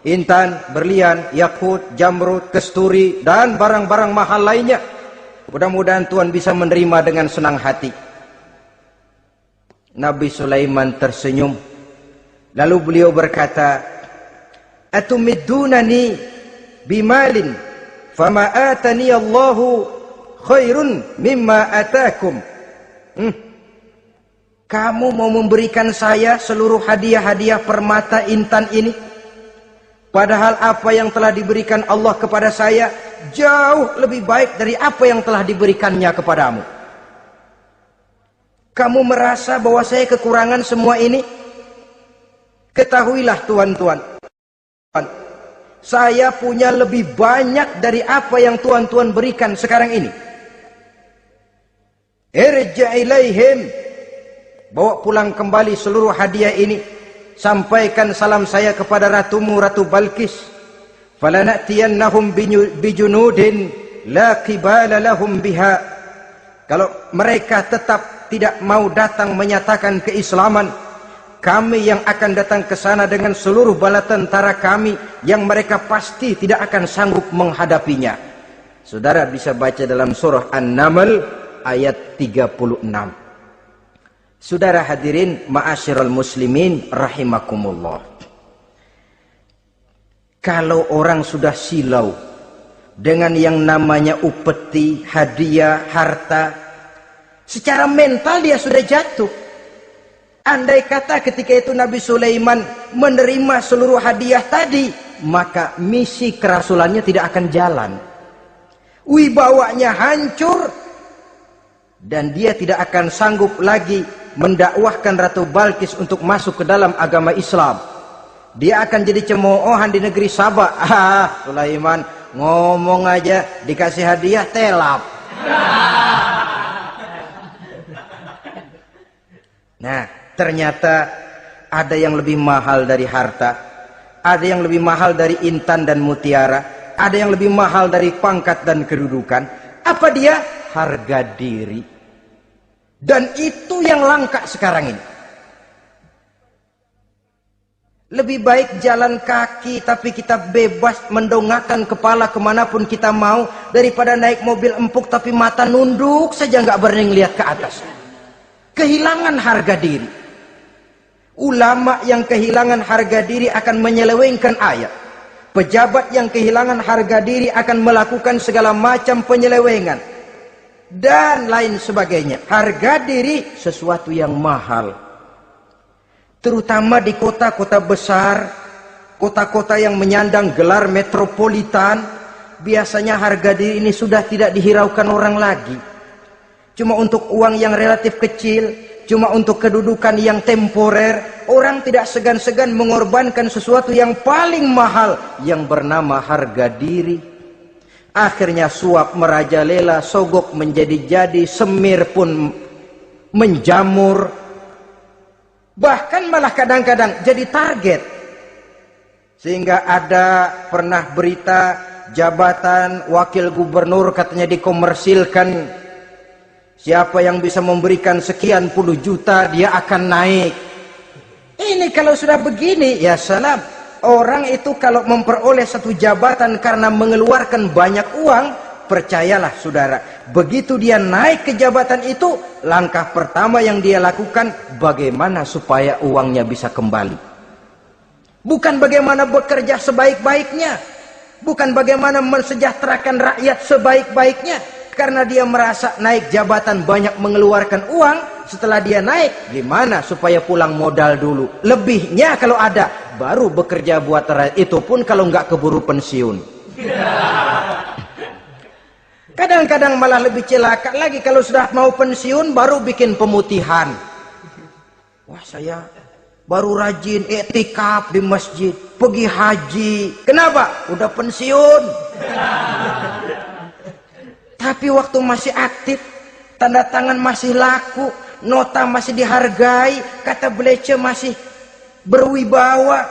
A: Intan, berlian, yakut, jamrud, kesturi, dan barang-barang mahal lainnya. Mudah-mudahan Tuhan bisa menerima dengan senang hati. Nabi Sulaiman tersenyum. Lalu beliau berkata, Atumiddunani bimalin, fama atani Allahu khairun mimma atakum. Kamu mau memberikan saya seluruh hadiah-hadiah permata intan ini? Padahal apa yang telah diberikan Allah kepada saya jauh lebih baik dari apa yang telah diberikannya kepadamu. Kamu merasa bahwa saya kekurangan semua ini? Ketahuilah tuan-tuan, saya punya lebih banyak dari apa yang tuan-tuan berikan sekarang ini. Irja' ilaihim, bawa pulang kembali seluruh hadiah ini. Sampaikan salam saya kepada ratumu, Ratu Balkis. Falanatiyannahum bijunudin la qibala lahum biha. Kalau mereka tetap tidak mau datang menyatakan keislaman, kami yang akan datang ke sana dengan seluruh bala tentara kami yang mereka pasti tidak akan sanggup menghadapinya. Saudara bisa baca dalam surah An-Naml ayat 36. Saudara hadirin ma'asyiral muslimin rahimakumullah. Kalau orang sudah silau dengan yang namanya upeti, hadiah, harta, secara mental dia sudah jatuh. Andai kata ketika itu Nabi Sulaiman menerima seluruh hadiah tadi, maka misi kerasulannya tidak akan jalan. wibawanya hancur, dan dia tidak akan sanggup lagi mendakwahkan Ratu Balkis untuk masuk ke dalam agama Islam. Dia akan jadi cemoohan di negeri Sabah. Sulaiman ngomong aja dikasih hadiah telap. Nah, ternyata ada yang lebih mahal dari harta, ada yang lebih mahal dari intan dan mutiara, ada yang lebih mahal dari pangkat dan kedudukan. Apa dia? Harga diri. Dan itu yang langka sekarang ini. Lebih baik jalan kaki tapi kita bebas mendongakkan kepala kemanapun kita mau, daripada naik mobil empuk tapi mata nunduk saja nggak berani lihat ke atas. Kehilangan harga diri. Ulama yang kehilangan harga diri akan menyelewengkan ayat. Pejabat yang kehilangan harga diri akan melakukan segala macam penyelewengan dan lain sebagainya. Harga diri sesuatu yang mahal, terutama di kota-kota besar, kota-kota yang menyandang gelar metropolitan. Biasanya harga diri ini sudah tidak dihiraukan orang lagi. Cuma untuk uang yang relatif kecil, cuma untuk kedudukan yang temporer, orang tidak segan-segan mengorbankan sesuatu yang paling mahal yang bernama harga diri. Akhirnya suap merajalela, sogok menjadi-jadi, semir pun menjamur, bahkan malah kadang-kadang jadi target. Sehingga ada pernah berita jabatan wakil gubernur katanya dikomersilkan. Siapa yang bisa memberikan sekian puluh juta dia akan naik. Ini kalau sudah begini, ya salam. Orang itu kalau memperoleh satu jabatan karena mengeluarkan banyak uang, percayalah saudara, begitu dia naik ke jabatan itu, langkah pertama yang dia lakukan, bagaimana supaya uangnya bisa kembali. Bukan bagaimana bekerja sebaik-baiknya, bukan bagaimana mensejahterakan rakyat sebaik-baiknya. Karena dia merasa naik jabatan banyak mengeluarkan uang, setelah dia naik, gimana supaya pulang modal dulu. Lebihnya kalau ada, baru bekerja buat rakyat. Itu pun kalau nggak keburu pensiun. Kadang-kadang malah lebih celaka lagi, kalau sudah mau pensiun baru bikin pemutihan. Wah, saya baru rajin iktikaf di masjid, pergi haji. Kenapa? Udah pensiun. Tapi waktu masih aktif, tanda tangan masih laku, nota masih dihargai, kata belece masih berwibawa,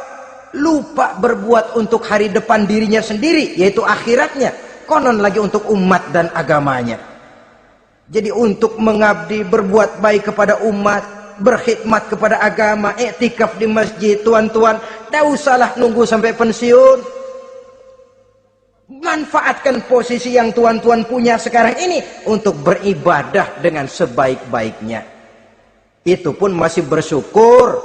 A: lupa berbuat untuk hari depan dirinya sendiri, yaitu akhiratnya, konon lagi untuk umat dan agamanya. Jadi untuk mengabdi, berbuat baik kepada umat, berkhidmat kepada agama, iktikaf di masjid, tuan-tuan, tak usahlah nunggu sampai pensiun. Manfaatkan posisi yang tuan-tuan punya sekarang ini untuk beribadah dengan sebaik-baiknya. Itu pun masih bersyukur,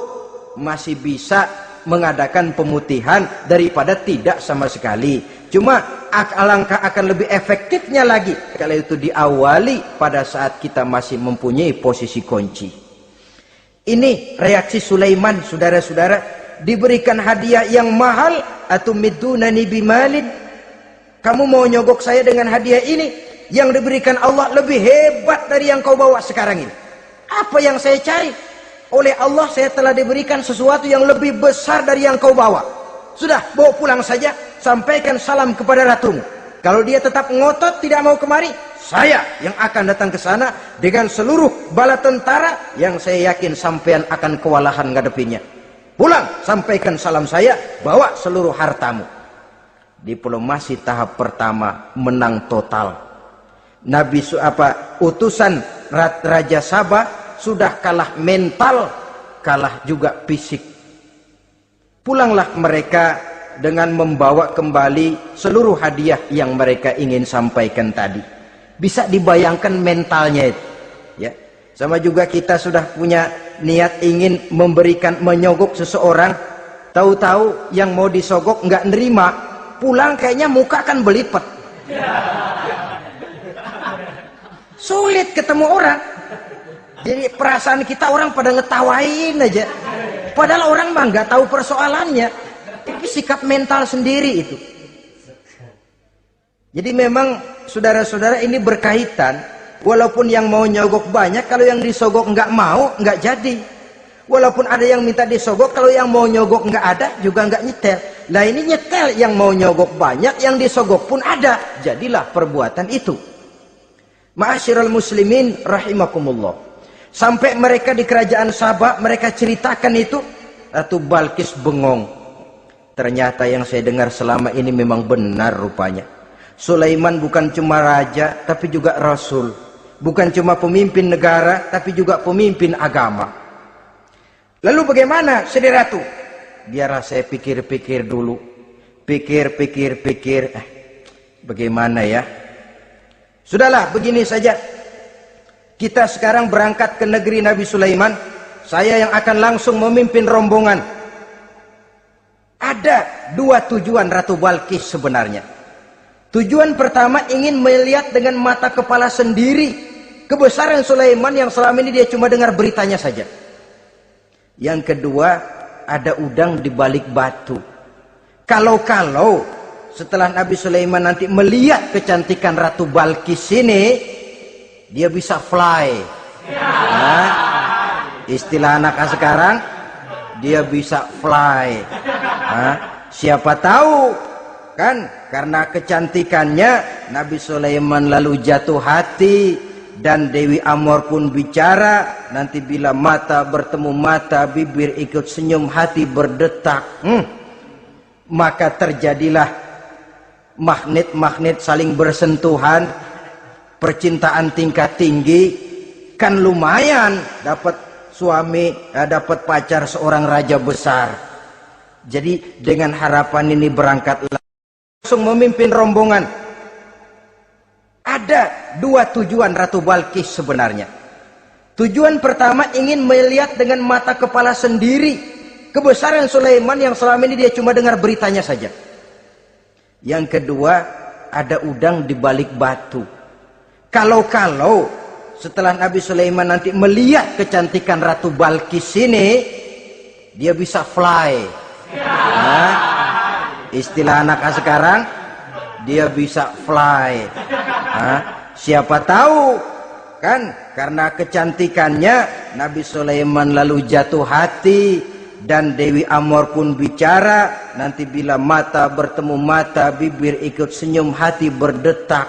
A: masih bisa mengadakan pemutihan daripada tidak sama sekali. Cuma alangkah akan lebih efektifnya lagi kalau itu diawali pada saat kita masih mempunyai posisi kunci. Ini reaksi Sulaiman, saudara-saudara. Diberikan hadiah yang mahal, atumidunani bimalin. Kamu mau nyogok saya dengan hadiah ini? Yang diberikan Allah lebih hebat dari yang kau bawa sekarang ini. Apa yang saya cari? Oleh Allah saya telah diberikan sesuatu yang lebih besar dari yang kau bawa. Sudah, bawa pulang saja. Sampaikan salam kepada ratumu. Kalau dia tetap ngotot tidak mau kemari, saya yang akan datang ke sana dengan seluruh bala tentara yang saya yakin sampean akan kewalahan ngadepinnya. Pulang, sampaikan salam saya, bawa seluruh hartamu. Diplomasi tahap pertama menang total. Utusan Raja Sabah sudah kalah mental, kalah juga fisik. Pulanglah mereka dengan membawa kembali seluruh hadiah yang mereka ingin sampaikan tadi. Bisa dibayangkan mentalnya itu, ya. Sama juga kita sudah punya niat ingin menyogok seseorang, tahu-tahu yang mau disogok nggak nerima. Pulang kayaknya muka kan belipet. Sulit ketemu orang. Jadi perasaan kita orang pada ngetawain aja. Padahal orang mah nggak tahu persoalannya. Tapi sikap mental sendiri itu. Jadi memang saudara-saudara ini berkaitan. Walaupun yang mau nyogok banyak, kalau yang disogok nggak mau, nggak jadi. Walaupun ada yang minta disogok, kalau yang mau nyogok nggak ada, juga nggak nyetel. Lah ini nyetel, yang mau nyogok banyak, yang disogok pun ada. Jadilah perbuatan itu. Ma'asyiral muslimin rahimakumullah. Sampai mereka di kerajaan Sabah, mereka ceritakan itu, Ratu Balkis bengong. Ternyata yang saya dengar selama ini memang benar rupanya. Sulaiman bukan cuma raja, tapi juga rasul. Bukan cuma pemimpin negara, tapi juga pemimpin agama. Lalu bagaimana, Sri Ratu? Biarlah saya pikir-pikir dulu. Pikir. Bagaimana ya? Sudahlah, begini saja. Kita sekarang berangkat ke negeri Nabi Sulaiman. Saya yang akan langsung memimpin rombongan. Ada dua tujuan Ratu Balkis sebenarnya. Tujuan pertama ingin melihat dengan mata kepala sendiri kebesaran Sulaiman yang selama ini dia cuma dengar beritanya saja. Yang kedua, ada udang di balik batu. Kalau setelah Nabi Sulaiman nanti melihat kecantikan Ratu Balkis ini, dia bisa fly. Nah, istilah anak sekarang, dia bisa fly. Nah, siapa tahu kan, karena kecantikannya Nabi Sulaiman lalu jatuh hati, dan Dewi Amor pun bicara. Nanti bila mata bertemu mata, bibir ikut senyum, hati berdetak. Maka terjadilah magnet-magnet saling bersentuhan, percintaan tingkat tinggi. Kan lumayan dapat suami, dapat pacar seorang raja besar. Jadi dengan harapan ini berangkatlah langsung memimpin rombongan. Ada dua tujuan Ratu Balkis sebenarnya. Tujuan pertama ingin melihat dengan mata kepala sendiri kebesaran Sulaiman yang selama ini dia cuma dengar beritanya saja. Yang kedua, ada udang di balik batu. Kalau setelah Nabi Sulaiman nanti melihat kecantikan Ratu Balkis ini, dia bisa fly. Nah, istilah anak sekarang, dia bisa fly. Nah, siapa tahu kan, karena kecantikannya Nabi Sulaiman lalu jatuh hati, dan Dewi Amor pun bicara. Nanti bila mata bertemu mata, bibir ikut senyum, hati berdetak.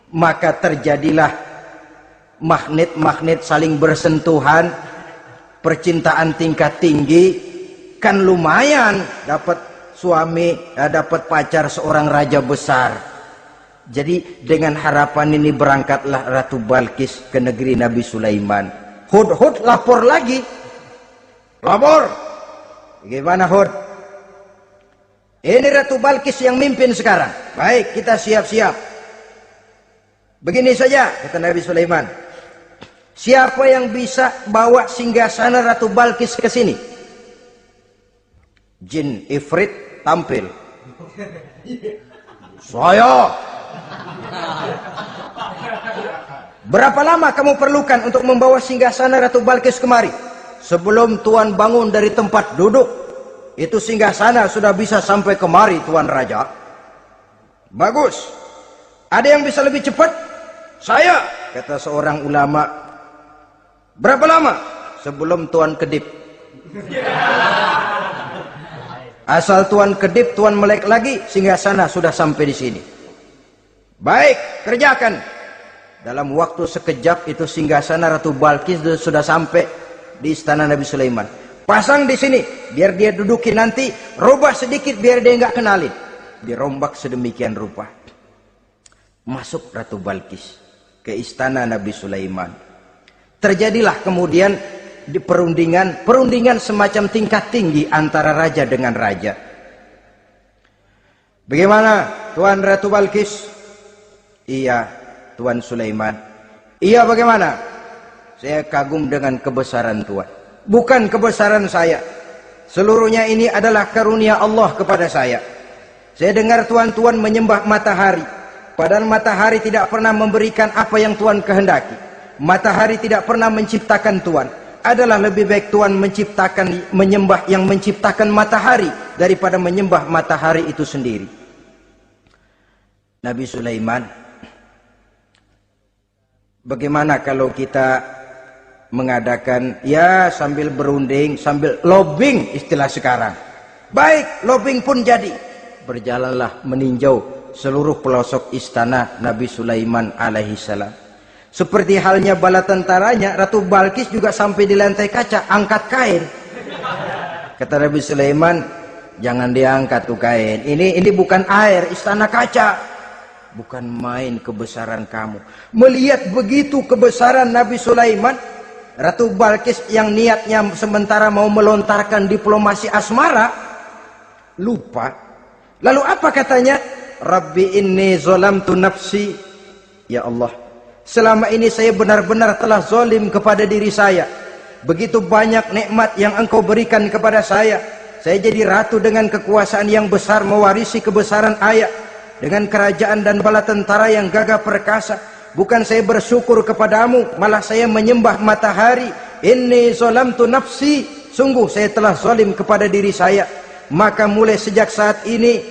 A: Maka terjadilah magnet-magnet saling bersentuhan, percintaan tingkat tinggi. Kan lumayan dapat suami, dapat pacar seorang raja besar. Jadi dengan harapan ini berangkatlah Ratu Balkis ke negeri Nabi Sulaiman. Hud lapor lagi. Lapor. Gimana Hud? Ini Ratu Balkis yang mimpin sekarang. Baik, kita siap-siap. Begini saja, kata Nabi Sulaiman. Siapa yang bisa bawa singgasana Ratu Balkis ke sini? Jin Ifrit tampil. Saya. Berapa lama kamu perlukan untuk membawa singgasana Ratu Balkis kemari? Sebelum Tuan bangun dari tempat duduk, itu singgasana sudah bisa sampai kemari, Tuan Raja. Bagus. Ada yang bisa lebih cepat? Saya, kata seorang ulama. Berapa lama? Sebelum Tuan kedip. Asal Tuan kedip, Tuan melek lagi, singgasana sudah sampai di sini. Baik, kerjakan. Dalam waktu sekejap itu singgasana Ratu Balkis sudah sampai di istana Nabi Sulaiman. Pasang di sini, biar dia dudukin nanti. Robah sedikit biar dia nggak kenalin. Dirombak sedemikian rupa. Masuk Ratu Balkis ke istana Nabi Sulaiman. Terjadilah kemudian di perundingan semacam tingkat tinggi antara raja dengan raja. Bagaimana Tuan Ratu Balkis? Iya Tuan Sulaiman. Iya bagaimana? Saya kagum dengan kebesaran Tuan. Bukan kebesaran saya, seluruhnya ini adalah karunia Allah kepada saya. Saya dengar Tuan menyembah matahari, padahal matahari tidak pernah memberikan apa yang Tuan kehendaki. Matahari tidak pernah menciptakan Tuan. Adalah lebih baik Tuan menyembah yang menciptakan matahari daripada menyembah matahari itu sendiri. Nabi Sulaiman, bagaimana kalau kita mengadakan ya sambil berunding, sambil lobbying istilah sekarang. Baik, lobbying pun jadi. Berjalanlah meninjau seluruh pelosok istana Nabi Sulaiman alaihi salam. Seperti halnya bala tentaranya, Ratu Balkis juga sampai di lantai kaca, angkat kain. Kata Nabi Sulaiman, jangan diangkat tuh kain. Ini bukan air, istana kaca. Bukan main kebesaran kamu. Melihat begitu kebesaran Nabi Sulaiman, Ratu Balkis yang niatnya sementara mau melontarkan diplomasi asmara, lupa. Lalu apa katanya? Rabbi inni zolamtu nafsi. Ya Allah, selama ini saya benar-benar telah zolim kepada diri saya. Begitu banyak nikmat yang engkau berikan kepada saya. Saya jadi ratu dengan kekuasaan yang besar, mewarisi kebesaran ayah, dengan kerajaan dan bala tentara yang gagah perkasa. Bukan saya bersyukur kepadamu, malah saya menyembah matahari. Inni zolamtu nafsi. Sungguh saya telah zolim kepada diri saya. Maka mulai sejak saat ini,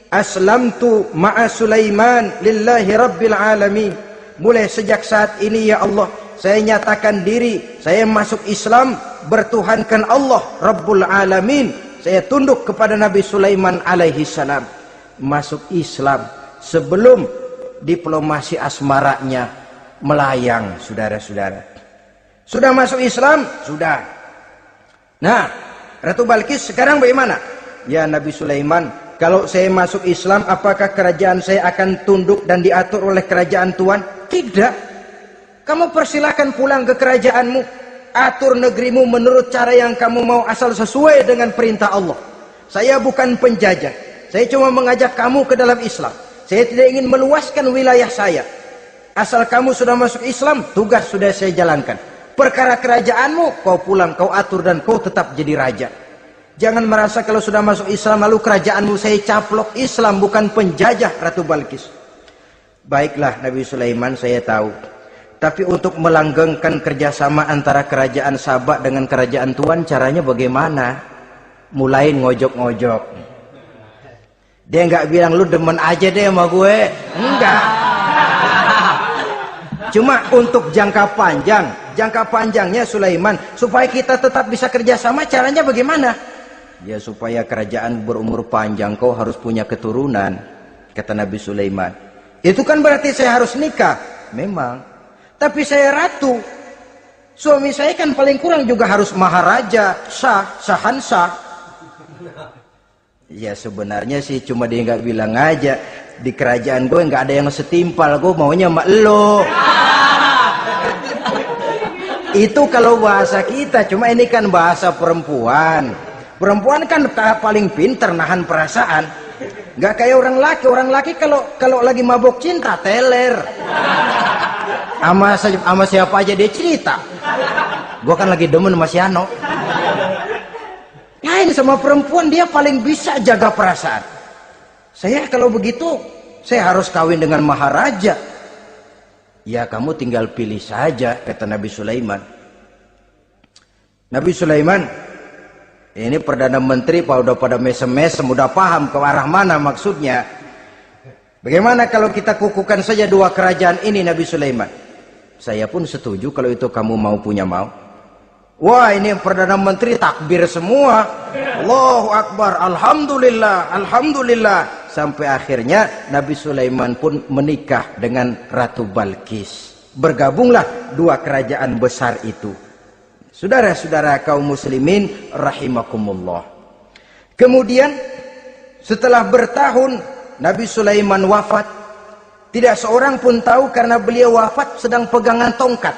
A: aslamtu ma'a Sulaiman lillahi rabbil alamin. Mulai sejak saat ini ya Allah, saya nyatakan diri, saya masuk Islam, bertuhankan Allah Rabbul Alamin. Saya tunduk kepada Nabi Sulaiman alaihi salam. Masuk Islam sebelum diplomasi asmaranya melayang, saudara-saudara. Sudah masuk Islam? Sudah. Nah, Ratu Balkis sekarang bagaimana? Ya Nabi Sulaiman, kalau saya masuk Islam, apakah kerajaan saya akan tunduk dan diatur oleh kerajaan Tuhan? Tidak. Kamu persilahkan pulang ke kerajaanmu. Atur negerimu menurut cara yang kamu mau, asal sesuai dengan perintah Allah. Saya bukan penjajah. Saya cuma mengajak kamu ke dalam Islam. Saya tidak ingin meluaskan wilayah saya. Asal kamu sudah masuk Islam, tugas sudah saya jalankan. Perkara kerajaanmu, kau pulang, kau atur, dan kau tetap jadi raja. Jangan merasa kalau sudah masuk Islam lalu kerajaanmu saya caplok. Islam bukan penjajah, Ratu Balkis. Baiklah Nabi Sulaiman, saya tahu. Tapi untuk melanggengkan kerjasama antara kerajaan Sabak dengan kerajaan Tuhan, caranya bagaimana? Mulai ngojok-ngojok. Dia nggak bilang lu demen aja deh sama gue. Enggak. Cuma untuk jangka panjang. Jangka panjangnya Sulaiman, supaya kita tetap bisa kerjasama, caranya bagaimana? Ya supaya kerajaan berumur panjang, kau harus punya keturunan, kata Nabi Sulaiman. Itu kan berarti saya harus nikah. Memang. Tapi saya ratu. Suami saya kan paling kurang juga harus maharaja, sahansah. Ya sebenarnya sih cuma dia nggak bilang aja. Di kerajaan gue nggak ada yang setimpal, gue maunya sama elo. Itu kalau bahasa kita, cuma ini kan bahasa perempuan. Perempuan kan paling pinter nahan perasaan. Nggak kayak orang laki. Orang laki kalau lagi mabok cinta teler. Sama siapa aja dia cerita. Gue kan lagi demen sama si Ano. Lain sama perempuan, dia paling bisa jaga perasaan. Saya kalau begitu, saya harus kawin dengan maharaja. Ya kamu tinggal pilih saja, kata Nabi Sulaiman. Nabi Sulaiman, ini Perdana Menteri udah pada mesem-mesem, udah paham ke arah mana maksudnya. Bagaimana kalau kita kukuhkan saja dua kerajaan ini, Nabi Sulaiman? Saya pun setuju kalau itu kamu mau punya mau. Wah, ini Perdana Menteri takbir semua. Allahu Akbar, Alhamdulillah, Alhamdulillah. Sampai akhirnya Nabi Sulaiman pun menikah dengan Ratu Balkis. Bergabunglah dua kerajaan besar itu. Saudara-saudara kaum muslimin rahimakumullah. Kemudian setelah bertahun Nabi Sulaiman wafat. Tidak seorang pun tahu karena beliau wafat sedang pegangan tongkat.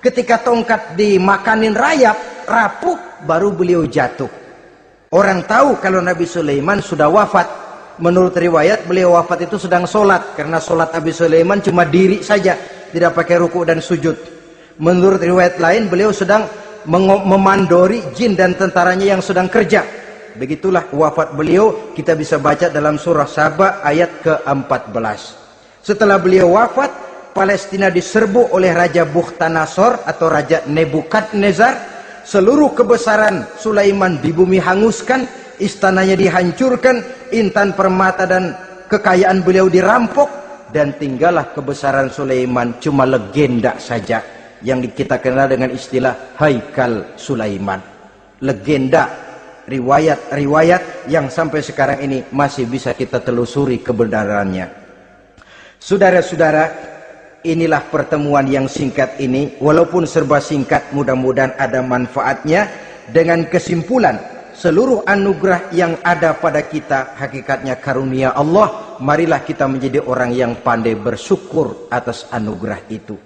A: Ketika tongkat dimakanin rayap, rapuh, baru beliau jatuh. Orang tahu kalau Nabi Sulaiman sudah wafat. Menurut riwayat beliau wafat itu sedang sholat. Karena sholat Nabi Sulaiman cuma diri saja, tidak pakai ruku dan sujud. Menurut riwayat lain beliau sedang memandori jin dan tentaranya yang sedang kerja. Begitulah wafat beliau, kita bisa baca dalam surah Saba ayat ke-14. Setelah beliau wafat, Palestina diserbu oleh Raja Bukhtanasor atau Raja Nebukadnezar. Seluruh kebesaran Sulaiman di bumi hanguskan, istananya dihancurkan, intan permata dan kekayaan beliau dirampok, dan tinggallah kebesaran Sulaiman cuma legenda saja yang kita kenal dengan istilah Haikal Sulaiman. Legenda, riwayat-riwayat yang sampai sekarang ini masih bisa kita telusuri kebenarannya. Saudara-saudara, inilah pertemuan yang singkat ini, walaupun serba singkat, mudah-mudahan ada manfaatnya. Dengan kesimpulan, seluruh anugerah yang ada pada kita hakikatnya karunia Allah. Marilah kita menjadi orang yang pandai bersyukur atas anugerah itu.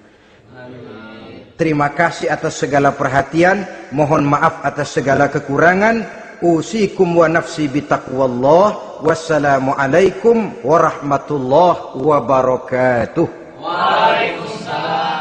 A: Terima kasih atas segala perhatian. Mohon maaf atas segala kekurangan. Usikum wa nafsi bitaqwallah. Wassalamualaikum warahmatullahi wabarakatuh.
B: Waalaikumsalam.